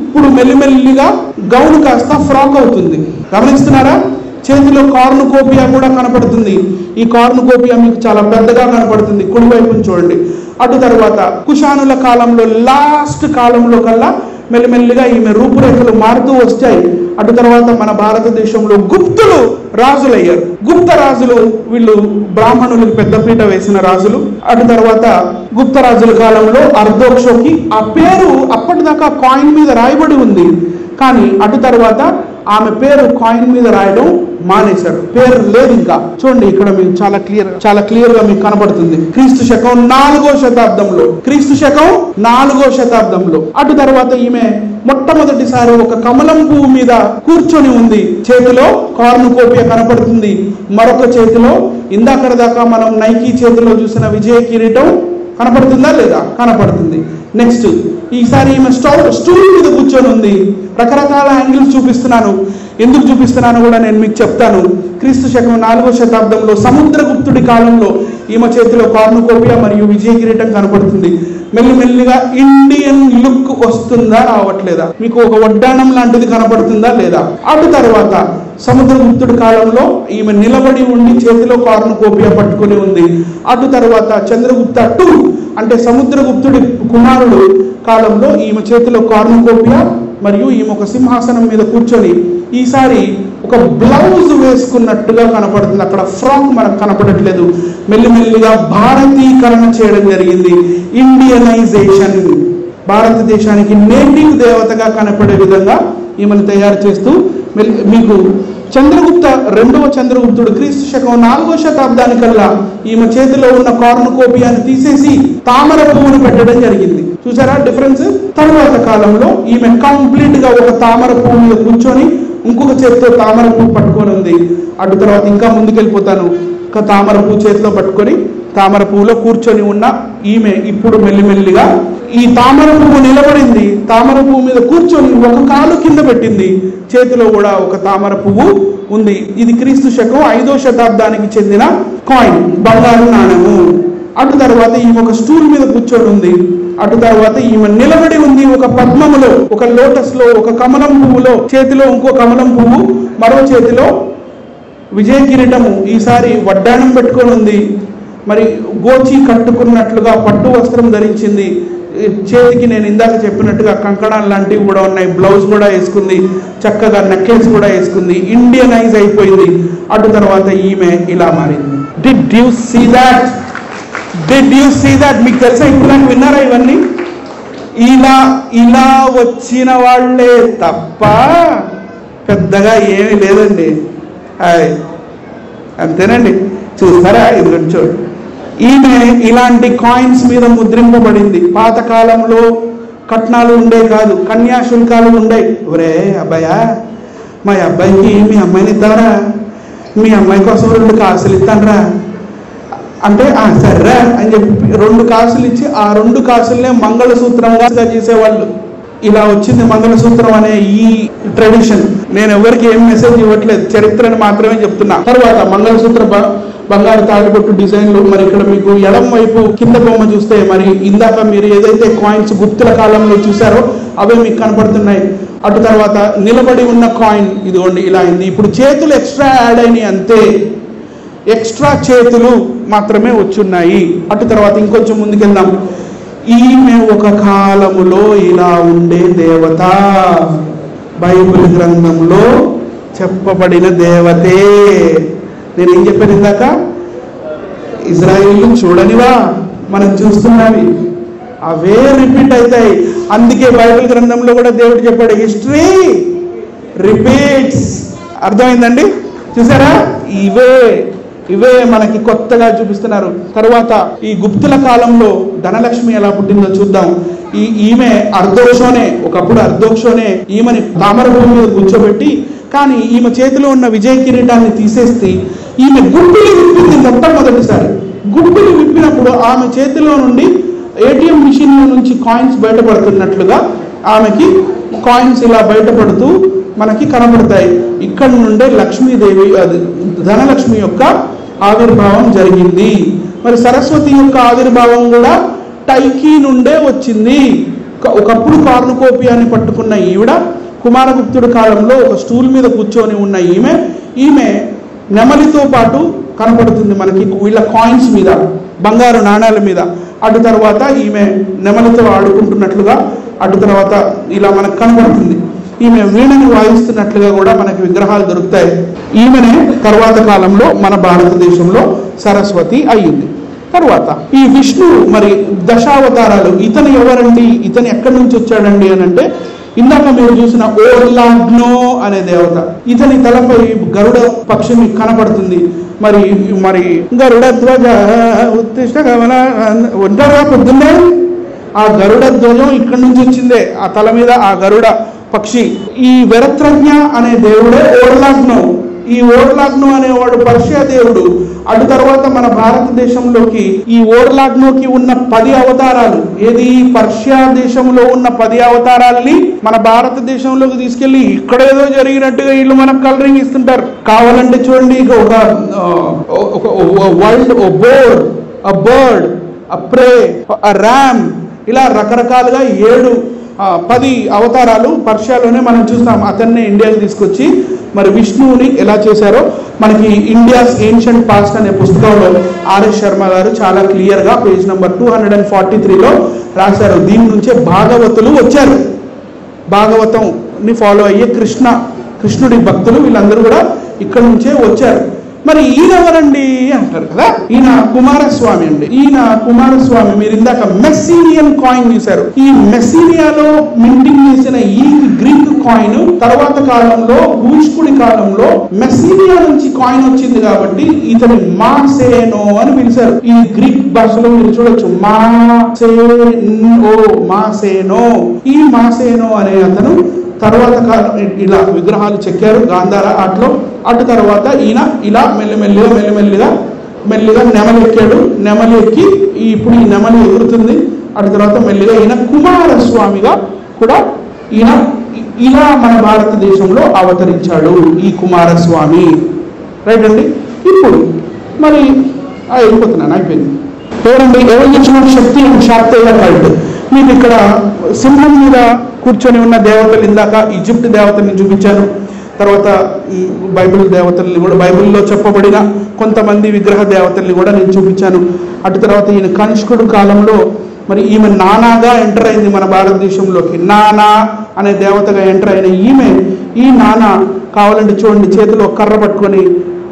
ఇప్పుడు మెల్లిమెల్లిగా గౌన్ కాస్త ఫ్రాక్ అవుతుంది, గమనిస్తున్నారా? చేతిలో కార్నుకోపియా కూడా కనపడుతుంది. ఈ కార్నుకోపియా మీకు చాలా పెద్దగా కనపడుతుంది, కుడివైపుని చూడండి. అటు తర్వాత కుషానుల కాలంలో లాస్ట్ కాలంలో కల్లా మెల్లిమెల్లిగా ఈమె రూపురేఖలు మారుతూ వచ్చాయి. అటు తర్వాత మన భారతదేశంలో గుప్తులు రాజులయ్యారు. గుప్త రాజులు వీళ్ళు బ్రాహ్మణులకు పెద్దపీట వేసిన రాజులు. అటు తర్వాత గుప్త రాజుల కాలంలో అర్ధోక్షోకి ఆ పేరు అప్పటిదాకా కాయిన్ మీద రాయబడి ఉంది. కానీ అటు తర్వాత ఆమె పేరు కాయిన్ మీద రాయడం మానేశారు, పేరు లేదు ఇంకా. చూడండి ఇక్కడ మీకు చాలా క్లియర్ గా మీకు కనబడుతుంది. క్రీస్తు శకం 4వ శతాబ్దంలో, క్రీస్తు శకం 4వ శతాబ్దంలో. అటు తర్వాత ఈమె మొట్టమొదటిసారి ఒక కమలం పువ్వు మీద కూర్చొని ఉంది. చేతిలో కార్నుకోపియా కనపడుతుంది. మరొక చేతిలో ఇందాక దాకా మనం నైకీ చేతిలో చూసిన విజయ కిరీటం కనపడుతుందా లేదా? కనపడుతుంది. నెక్స్ట్ ఈసారి ఈమె స్టూల్ మీద కూర్చొని ఉంది. రకరకాల యాంగిల్స్ చూపిస్తున్నాను, ఎందుకు చూపిస్తున్నాను కూడా నేను మీకు చెప్తాను. క్రీస్తు శకం 4వ శతాబ్దంలో సముద్రగుప్తుడి కాలంలో ఈమె చేతిలో కార్నుకోపియా మరియు విజయ కిరీటం కనపడుతుంది. మెల్లిమెల్లిగా ఇండియన్ లుక్ వస్తుందా రావట్లేదా? మీకు ఒక వడ్డాణం లాంటిది కనపడుతుందా లేదా? అటు తర్వాత సముద్రగుప్తుడి కాలంలో ఈమె నిలబడి ఉండి చేతిలో కార్నుకోపియా పట్టుకుని ఉంది. అటు తర్వాత చంద్రగుప్త 2 అంటే సముద్రగుప్తుడి కుమారుడు కాలంలో ఈమె చేతిలో కార్నుకోపియా మరియు ఈమె ఒక సింహాసనం మీద కూర్చొని ఈసారి ఒక బ్లౌజ్ వేసుకున్నట్టుగా కనపడుతుంది. అక్కడ ఫ్రాక్ మనకు కనపడట్లేదు. మెల్లిమెల్లిగా భారతీకరణ చేయడం జరిగింది, ఇండియనైజేషన్. భారతదేశానికి నేటివ్ దేవతగా కనపడే విధంగా ఈమెను తయారు చేస్తూ మీకు రెండవ చంద్రగుప్తుడు క్రీస్తు శకం 4వ శతాబ్దానికల్లా ఈమె చేతిలో ఉన్న కార్నుకోపియాని తీసేసి తామర పువ్వును పెట్టడం జరిగింది. చూసారా డిఫరెన్స్? తరువాత కాలంలో ఈమె కంప్లీట్ గా ఒక తామర పువ్వు మీద కూర్చొని ఇంకొక చేతితో తామర పువ్వు పట్టుకొని ఉంది. అటు తర్వాత ఇంకా ముందుకెళ్ళిపోతాను. ఒక తామర పువ్వు చేతిలో పట్టుకొని తామర పువ్వులో కూర్చొని ఉన్న ఈమె ఇప్పుడు మెల్లిమెల్లిగా ఈ తామర పువ్వు నిలబడింది. తామర పువ్వు మీద కూర్చొని ఒక కాలు కింద పెట్టింది. చేతిలో కూడా ఒక తామర పువ్వు ఉంది. ఇది క్రీస్తు శకం 5వ శతాబ్దానికి చెందిన కాయిన్, బంగారు నాణెము. అటు తర్వాత ఈమె ఒక స్టూల్ మీద కూర్చొని ఉంది. అటు తర్వాత ఈమె నిలబడి ఉంది ఒక పద్మములో, ఒక లోటస్ లో, ఒక కమలం పువ్వులో. చేతిలో ఇంకో కమలం పువ్వు, మరో చేతిలో విజయ కిరీటము. ఈసారి వడ్డాణం పెట్టుకొని ఉంది. మరి గోచి కట్టుకున్నట్లుగా పట్టు వస్త్రం ధరించింది. చేతికి నేను ఇందాక చెప్పినట్టుగా కంకణాలు లాంటివి కూడా ఉన్నాయి. బ్లౌజ్ కూడా వేసుకుంది, చక్కగా నెక్లెస్ కూడా వేసుకుంది. ఇండియనైజ్ అయిపోయింది. అటు తర్వాత ఈమె ఇలా మారింది. Did you see that? మీకు తెలుసా? ఇప్పుడు నాకు విన్నారా ఇవన్నీ? ఇలా వచ్చిన వాళ్ళే తప్ప పెద్దగా ఏమీ లేదండి. అంతేనండి. చూస్తారా? ఇది చూడండి. ఈమె ఇలాంటి కాయిన్స్ మీద ముద్రింపబడింది. పాతకాలంలో కట్నాలు ఉండే కాదు, కన్యాశుల్కాలు ఉండే. ఒరే అబ్బాయా, మా అబ్బాయికి మీ అమ్మాయిని ఇద్దారా, మీ అమ్మాయి కోసం 2 కాసులు ఇస్తానరా అంటే సర్రా అని చెప్పి 2 కాసులు ఇచ్చి ఆ 2 కాసులనే మంగళసూత్రంగా చేసేవాళ్ళు. ఇలా వచ్చింది మంగళసూత్రం అనే ఈ ట్రెడిషన్. నేను ఎవరికి ఏం మెసేజ్ ఇవ్వట్లేదు, చరిత్రను మాత్రమే చెప్తున్నా. తర్వాత మంగళసూత్ర బంగారు తాడిపట్టు డిజైన్లు. మరి ఇక్కడ మీకు ఎడం వైపు కింద బొమ్మ చూస్తే మరి ఇందాక మీరు ఏదైతే కాయిన్స్ గుప్తుల కాలంలో చూసారో అవే మీకు కనపడుతున్నాయి. అటు తర్వాత నిలబడి ఉన్న కాయిన్ ఇదిగోండి ఇలా అయింది. ఇప్పుడు చేతులు ఎక్స్ట్రా యాడ్ అయినాయి, అంతే, ఎక్స్ట్రా చేతులు మాత్రమే వచ్చున్నాయి. అటు తర్వాత ఇంకొంచెం ముందుకెళ్దాం. ఈమె ఒక కాలములో ఇలా ఉండే దేవత, బైబిల్ గ్రంథంలో చెప్పబడిన దేవతే. నేను ఏం చెప్పాను ఇందాక, ఇజ్రాయిల్ చూడనివా మనం చూస్తున్నవి అవే రిపీట్ అవుతాయి. అందుకే బైబిల్ గ్రంథంలో కూడా దేవుడు చెప్పాడు, హిస్టరీ రిపీట్స్. అర్థమైందండి? చూసారా? ఇవే మనకి కొత్తగా చూపిస్తున్నారు. తర్వాత ఈ గుప్తుల కాలంలో ధనలక్ష్మి ఎలా పుట్టిందో చూద్దాం. ఈమె అర్ధోక్షోనే, ఒకప్పుడు అర్ధోక్షోనే ఈమెని తామర భూమి మీద కూర్చోబెట్టి, కానీ ఈమె చేతిలో ఉన్న విజయ కిరీటాన్ని తీసేస్తే ఈమె గుప్పిలి విప్పింది మొట్టమొదటిసారి. గుప్పిలి విప్పినప్పుడు ఆమె చేతిలో నుండి ఏటీఎం మిషన్ నుంచి కాయిన్స్ బయటపడుతున్నట్లుగా ఆమెకి కాయిన్స్ ఇలా బయటపడుతూ మనకి కనబడతాయి. ఇక్కడ నుండే లక్ష్మీదేవి, ధనలక్ష్మి యొక్క ఆవిర్భావం జరిగింది. మరి సరస్వతి యొక్క ఆవిర్భావం కూడా టైకీ నుండే వచ్చింది. ఒకప్పుడు కార్నుకోపియాన్ని పట్టుకున్న ఈవిడ కుమారగుప్తుడి కాలంలో ఒక స్టూల్ మీద కూర్చొని ఉన్న ఈమె నెమలితో పాటు కనపడుతుంది మనకి వీళ్ళ కాయిన్స్ మీద, బంగారు నాణాల మీద. అటు తర్వాత ఈమె నెమలితో ఆడుకుంటున్నట్లుగా అటు తర్వాత ఇలా మనకు కనపడుతుంది. ఈమె వీణని వాయిస్తున్నట్లుగా కూడా మనకి విగ్రహాలు దొరుకుతాయి. ఈమెనే తర్వాత కాలంలో మన భారతదేశంలో సరస్వతి అయ్యింది. తర్వాత ఈ విష్ణు మరి దశావతారాలు. ఇతను ఎవరండి, ఇతను ఎక్కడి నుంచి వచ్చాడండి అని అంటే, ఇందాక మీరు చూసిన ఓర్లాగ్నో అనే దేవత, ఇతని తలపై గరుడ పక్షి మీకు కనపడుతుంది. మరి గరుడ ధ్వజ ఉత్తిష్ట గమన ఉంటారా పొద్దున్నే, ఆ గరుడ ధ్వజం ఇక్కడి నుంచి వచ్చిందే, ఆ తల మీద ఆ గరుడ పక్షి. ఈ వెరత్రజ్ఞ అనే దేవుడే ఓర్లాగ్నో. ఈ ఓర్లాగ్నో అనేవాడు పర్షియా దేవుడు. అటు తర్వాత మన భారతదేశంలోకి ఈ ఓర్లాగ్నోకి ఉన్న 10 అవతారాలు, ఏది పర్షియా దేశంలో ఉన్న 10 అవతారాలని మన భారతదేశంలోకి తీసుకెళ్లి ఇక్కడ ఏదో జరిగినట్టుగా వీళ్ళు మనకు కలరింగ్ ఇస్తుంటారు. కావాలంటే చూడండి, ఒక world, a bird, a prey, a ram, ఇలా రకరకాలుగా 10 అవతారాలు పర్షియాలోనే మనం చూస్తాం. అతన్నే ఇండియాకి తీసుకొచ్చి మరి విష్ణువుని ఎలా చేశారో మనకి ఇండియాస్ ఏన్షియంట్ పాస్ట్ అనే పుస్తకంలో ఆర్ఎస్ శర్మ గారు చాలా క్లియర్గా పేజ్ నెంబర్ 243లో రాశారు. దీని నుంచే భాగవతులు వచ్చారు. భాగవతంని ఫాలో అయ్యే కృష్ణుడి భక్తులు వీళ్ళందరూ కూడా ఇక్కడ నుంచే వచ్చారు. మరి ఈయన ఎవరండి అంటారు కదా, ఈయన కుమారస్వామి అండి. ఈయన కుమారస్వామి మీరు ఇందాక మెస్సీనియన్ కాయిన్ చూశారు. ఈ మెస్సీనియాలో మింటింగ్ చేసిన ఈ గ్రీక్ కాయిన్ తర్వాత కాలంలో భూష్కుడి కాలంలో మెస్సీనియా నుంచి కాయిన్ వచ్చింది కాబట్టి ఇతని మాసేనో అని పిలిచారు. ఈ గ్రీక్ భాషలో మీరు చూడొచ్చు, మాసేనో. ఈ మాసేనో అనే అతను తర్వాత కాలం ఇలా విగ్రహాలు చెక్కారు గాంధార ఆటలో. అటు తర్వాత ఈయన ఇలా మెల్లిగా నెమలి ఎక్కాడు. నెమలి ఎక్కి ఇప్పుడు ఈ నెమలి ఎగురుతుంది. అటు తర్వాత మెల్లిగా ఈయన కుమారస్వామిగా కూడా ఈయన ఇలా మన భారతదేశంలో అవతరించాడు, ఈ కుమారస్వామి. రైట్ అండి. ఇప్పుడు మరి అయిపోతున్నాను, అయిపోయింది. చూడండి, ఎవరు శక్తి అండ్ శాక్తేయ రైట్. మీకు ఇక్కడ సింహం మీద కూర్చొని ఉన్న దేవతలు, ఇందాక ఈజిప్ట్ దేవతల్ని చూపించాను. తర్వాత బైబిల్ దేవతల్ని కూడా, బైబిల్లో చెప్పబడిన కొంతమంది విగ్రహ దేవతల్ని కూడా నేను చూపించాను. అటు తర్వాత ఈయన కనిష్కుడు కాలంలో మరి ఈమె నానాగా ఎంటర్ అయింది మన భారతదేశంలోకి. నానా అనే దేవతగా ఎంటర్ అయిన ఈ నానా కావాలంటే చూడండి, చేతిలో కర్ర పట్టుకొని,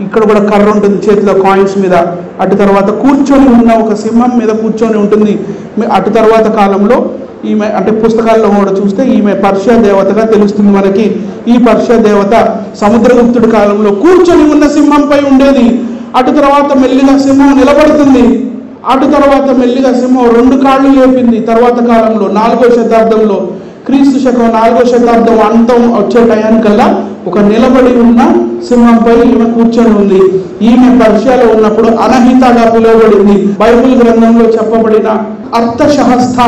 ఇక్కడ కూడా కర్ర ఉంటుంది చేతిలో కాయిన్స్ మీద. అటు తర్వాత కూర్చొని ఉన్న ఒక సింహం మీద కూర్చొని ఉంటుంది. అటు తర్వాత కాలంలో ఈమె అంటే పుస్తకాల్లో కూడా చూస్తే ఈమె పర్షియా దేవతగా తెలుస్తుంది మనకి. ఈ పర్షియా దేవత సముద్రగుప్తుడి కాలంలో కూర్చొని ఉన్న సింహంపై ఉండేది. అటు తర్వాత మెల్లిగా సింహం నిలబడుతుంది. అటు తర్వాత మెల్లిగా సింహం 2 కాళ్ళు లేపింది. తర్వాత కాలంలో 4వ శతాబ్దంలో, క్రీస్తు శకం 4వ శతాబ్దం అంతం వచ్చే టయానికల్లా ఒక నిలబడి ఉన్న సింహంపై ఈమె కూర్చొని ఉంది. ఈమె పర్షియాలో ఉన్నప్పుడు అనహితగా పిలువబడింది. బైబిల్ గ్రంథంలో చెప్పబడిన అర్థసహస్థ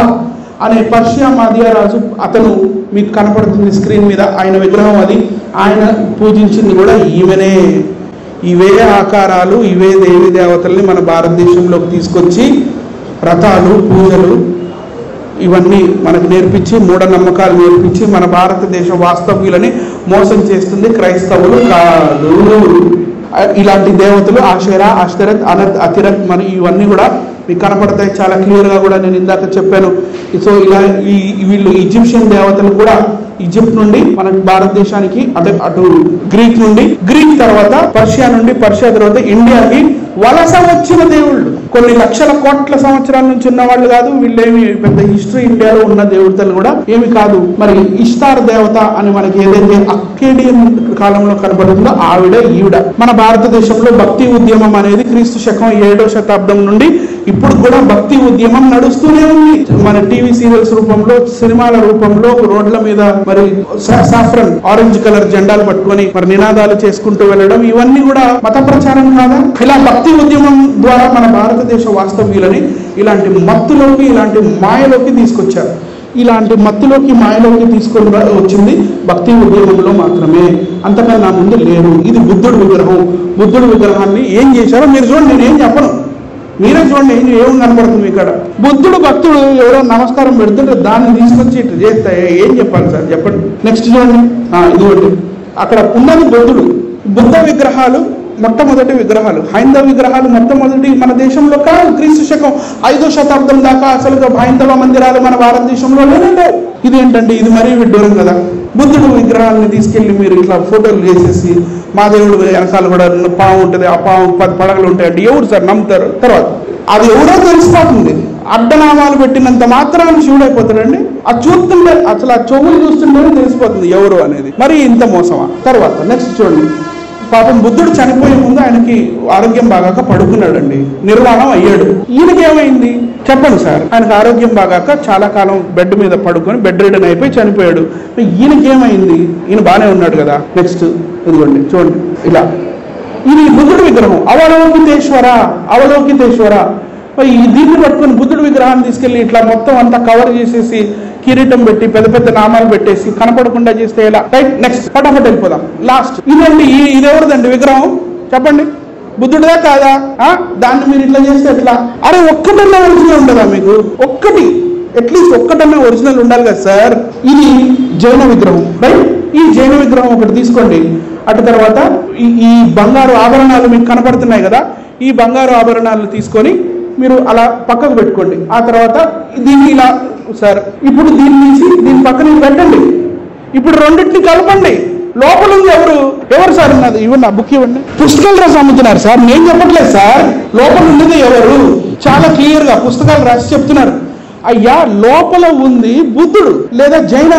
అనే పర్షియా మాదియా రాజు, అతను మీకు కనపడుతుంది స్క్రీన్ మీద, ఆయన విగ్రహం అది. ఆయన పూజించింది కూడా ఈమెనే. ఇవే ఆకారాలు, ఇవే దేవి దేవతల్ని మన భారతదేశంలోకి తీసుకొచ్చి వ్రతాలు, పూజలు ఇవన్నీ మనకు నేర్పించి, మూఢనమ్మకాలు నేర్పించి మన భారతదేశ వాస్తవ్యులని మోసం చేస్తుంది క్రైస్తవులు కాదు. ఇలాంటి దేవతలు ఆషేరా, అష్టరత్, అనత్, అతిరత్ మరి ఇవన్నీ కూడా మీకు కనపడతాయి చాలా క్లియర్గా కూడా. నేను ఇందాక చెప్పాను. సో ఇలా వీళ్ళు ఈజిప్షియన్ దేవతలు కూడా ఈజిప్ట్ నుండి మన భారతదేశానికి, అటు గ్రీక్ నుండి, గ్రీక్ తర్వాత పర్షియా నుండి, పర్షియా తర్వాత ఇండియాకి వలస వచ్చిన దేవుళ్ళు. కొన్ని లక్షల కోట్ల సంవత్సరాల నుంచి ఉన్న వాళ్ళు కాదు వీళ్ళేమి, పెద్ద హిస్టరీ ఇండియాలో ఉన్న దేవతలు కూడా ఏమి కాదు. మరి ఇష్టార్ దేవత అని మనకి ఏదైతే అక్కేడియన్ కాలంలో కనబడుతుందో ఈవిడ. మన భారతదేశంలో భక్తి ఉద్యమం అనేది క్రీస్తు శకం 7వ శతాబ్దం నుండి ఇప్పుడు కూడా భక్తి ఉద్యమం నడుస్తూనే ఉంది. మన టీవీ సీరియల్స్ రూపంలో, సినిమాల రూపంలో, రోడ్ల మీద మరి సాఫ్రన్ ఆరెంజ్ కలర్ జెండాలు పట్టుకొని మరి నినాదాలు చేసుకుంటూ వెళ్ళడం, ఇవన్నీ కూడా మత ప్రచారం కాదా? ఇలా భక్తి ఉద్యమం ద్వారా మన భారతదేశ వాస్తవ్యులని ఇలాంటి మత్తులోకి, ఇలాంటి మాయలోకి తీసుకొచ్చారు. ఇలాంటి మత్తులోకి, మాయలోకి తీసుకొని వచ్చింది భక్తి ఉద్యమంలో మాత్రమే, అంతకన్నా ముందు లేరు. ఇది బుద్ధుడు విగ్రహం. బుద్ధుడు విగ్రహాన్ని ఏం చేశారో మీరు చూడండి, నేనేం చెప్పను, మీరే చూడండి ఏం కనపడుతుంది ఇక్కడ. బుద్ధుడు భక్తుడు ఎవరో నమస్కారం పెడుతుంటే దాన్ని తీసుకొచ్చి ఇట్లా చేస్తే ఏం చెప్పాలి సార్, చెప్పండి. నెక్స్ట్ చూడండి, ఇదిగోండి అక్కడ ఉన్నది బుద్ధుడు. బుద్ధ విగ్రహాలు మొట్టమొదటి విగ్రహాలు, హైందవ విగ్రహాలు మొట్టమొదటి మన దేశంలో కాదు. క్రీస్తు శకం 5వ శతాబ్దం దాకా అసలు హైందవ మందిరాలు మన భారతదేశంలో లేనండి. ఇదేంటండి, ఇది మరీ విడ్డూరం కదా. బుద్ధుడు విగ్రహాలని తీసుకెళ్లి మీరు ఇట్లా ఫోటోలు చేసేసి, మా దేవుడు వెనకాల కూడా పాము ఉంటుంది, ఆ పాము 10 పడగలు ఉంటాయండి, ఎవరు సార్ నమ్ముతారు? తర్వాత అది ఎవరో తెలిసిపోతుంది. అడ్డనామాలు పెట్టినంత మాత్రాన శివుడు అయిపోతాడండి. అది చూస్తుంటే, అసలు ఆ చెవులు చూస్తుంటేనే తెలిసిపోతుంది ఎవరు అనేది. మరి ఇంత మోసమా? తర్వాత నెక్స్ట్ చూడండి, పాపం బుద్ధుడు చనిపోయే ముందు ఆయనకి ఆరోగ్యం బాగాక పడుకున్నాడండి, నిర్వాణం అయ్యాడు. ఈయనకేమైంది చెప్పండి సార్? ఆయనకు ఆరోగ్యం బాగాక చాలా కాలం బెడ్ మీద పడుకొని బెడ్ రిడన్ అయిపోయి చనిపోయాడు. ఈయనకేమైంది? ఈయన బాగానే ఉన్నాడు కదా. నెక్స్ట్ ఇదిగోండి చూడండి, ఇలా ఇది బుద్ధుడు విగ్రహం. అవలోకితేశ్వర దీన్ని పట్టుకొని బుద్ధుడు విగ్రహాన్ని తీసుకెళ్లి ఇట్లా మొత్తం అంతా కవర్ చేసేసి, కిరీటం పెట్టి, పెద్ద పెద్ద నామాలు పెట్టేసి కనపడకుండా చేస్తే ఎలా? రైట్, నెక్స్ట్ ఫటాఫట్ వెళ్ళిపోదాం. లాస్ట్ ఇదండి, ఇదెవరిదండి విగ్రహం చెప్పండి? బుద్ధుడిదా కాదా? దాన్ని మీరు ఇట్లా చేస్తే ఎట్లా? అరే ఒక్కటన్నా ఒరిజినల్ ఉండదా మీకు? ఒక్కటి, అట్లీస్ట్ ఒక్కటన్నా ఒరిజినల్ ఉండాలి కదా సార్. ఇది జైన విగ్రహం, రైట్? ఈ జైన విగ్రహం ఒకటి తీసుకోండి. అటు తర్వాత ఈ బంగారు ఆభరణాలు మీకు కనపడుతున్నాయి కదా, ఈ బంగారు ఆభరణాలు తీసుకొని మీరు అలా పక్కకు పెట్టుకోండి. ఆ తర్వాత దీన్ని ఇలా సార్, ఇప్పుడు దీని నుంచి దీని పక్కన పెట్టండి. ఇప్పుడు రెండింటిని కలపండి. లోపల ఉంది ఎవరు సార్? ఉన్నది ఇవ్వండి, ఆ బుక్ ఇవ్వండి. పుస్తకాలు రాసి అమ్ముతున్నారు సార్, నేను చెప్పట్లేదు సార్. లోపల ఉన్నది ఎవరు? చాలా క్లియర్ గా పుస్తకాలు రాసి చెప్తున్నారు. అయ్యా లోపల ఉంది బుద్ధుడు లేదా జైన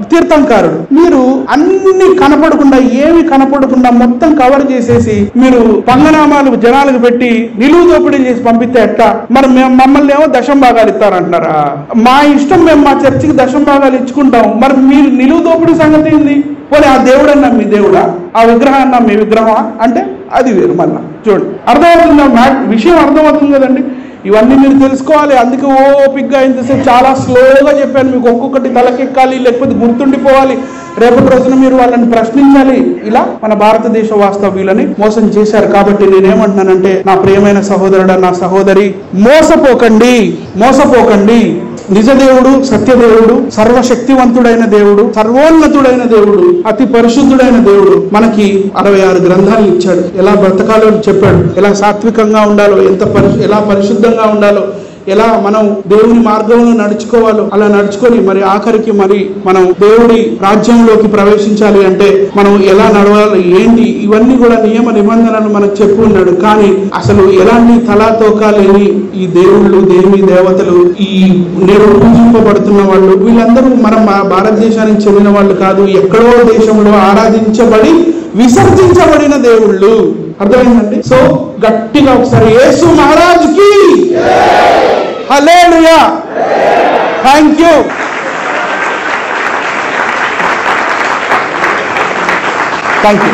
తీర్థంకారుడు. మీరు అన్ని కనపడకుండా, ఏమి కనపడకుండా మొత్తం కవర్ చేసేసి మీరు పంగనామాలు జనాలకు పెట్టి నిలువు దోపిడీ చేసి పంపిస్తే ఎట్లా? మరి మమ్మల్ని ఏమో దశం భాగాలు ఇస్తారంటున్నారా? మా ఇష్టం, మేము మా చర్చికి దశం భాగాలు ఇచ్చుకుంటాం. మరి మీరు నిలువు దోపిడీ సంగతి ఏంది? పోనీ ఆ దేవుడన్నా మీ దేవుడా? ఆ విగ్రహం అన్నా మీ విగ్రహమా? అంటే అది వేరు. మళ్ళా చూడండి, అర్థమవుతుందా? విషయం అర్థమవుతుంది కదండి. ఇవన్నీ మీరు తెలుసుకోవాలి. అందుకే ఓపిక్గా ఇంతసేపు చాలా స్లోగా చెప్పాను మీకు. ఒక్కొక్కటి తలకెక్కాలి, లేకపోతే గుర్తుండిపోవాలి. రేపటి రోజున మీరు వాళ్ళని ప్రశ్నించాలి. ఇలా మన భారతదేశ వాస్తవ్యులని మోసం చేశారు. కాబట్టి నేనేమంటున్నానంటే, నా ప్రియమైన సహోదరుడా, నా సహోదరి, మోసపోకండి. నిజదేవుడు, సత్యదేవుడు, సర్వశక్తివంతుడైన దేవుడు, సర్వోన్నతుడైన దేవుడు, అతి పరిశుద్ధుడైన దేవుడు మనకి 66 గ్రంథాలను ఇచ్చాడు. ఎలా బ్రతకాలో చెప్పాడు, ఎలా సాత్వికంగా ఉండాలో, ఎలా పరిశుద్ధంగా ఉండాలో, ఎలా మనం దేవుని మార్గంలో నడుచుకోవాలో అలా నడుచుకొని మరి ఆఖరికి మరి మనం దేవుడి రాజ్యంలోకి ప్రవేశించాలి అంటే మనం ఎలా నడవాలి, ఏంటి, ఇవన్నీ కూడా నియమ నిబంధనలు మనకు చెప్పు ఉన్నాడు. కానీ అసలు ఎలాంటి తలాతోకా లేని ఈ దేవుళ్ళు, దేవి దేవతలు, ఈ నేడు పూజింపబడుతున్న వాళ్ళు, వీళ్ళందరూ మన భారతదేశానికి చెందిన వాళ్ళు కాదు. ఎక్కడో దేశంలో ఆరాధించబడి విసర్జించబడిన దేవుళ్ళు. అర్థమైందండి? సో గట్టిగా ఒకసారి యేసు మహారాజుకి hallelujah. Thank you. Thank you.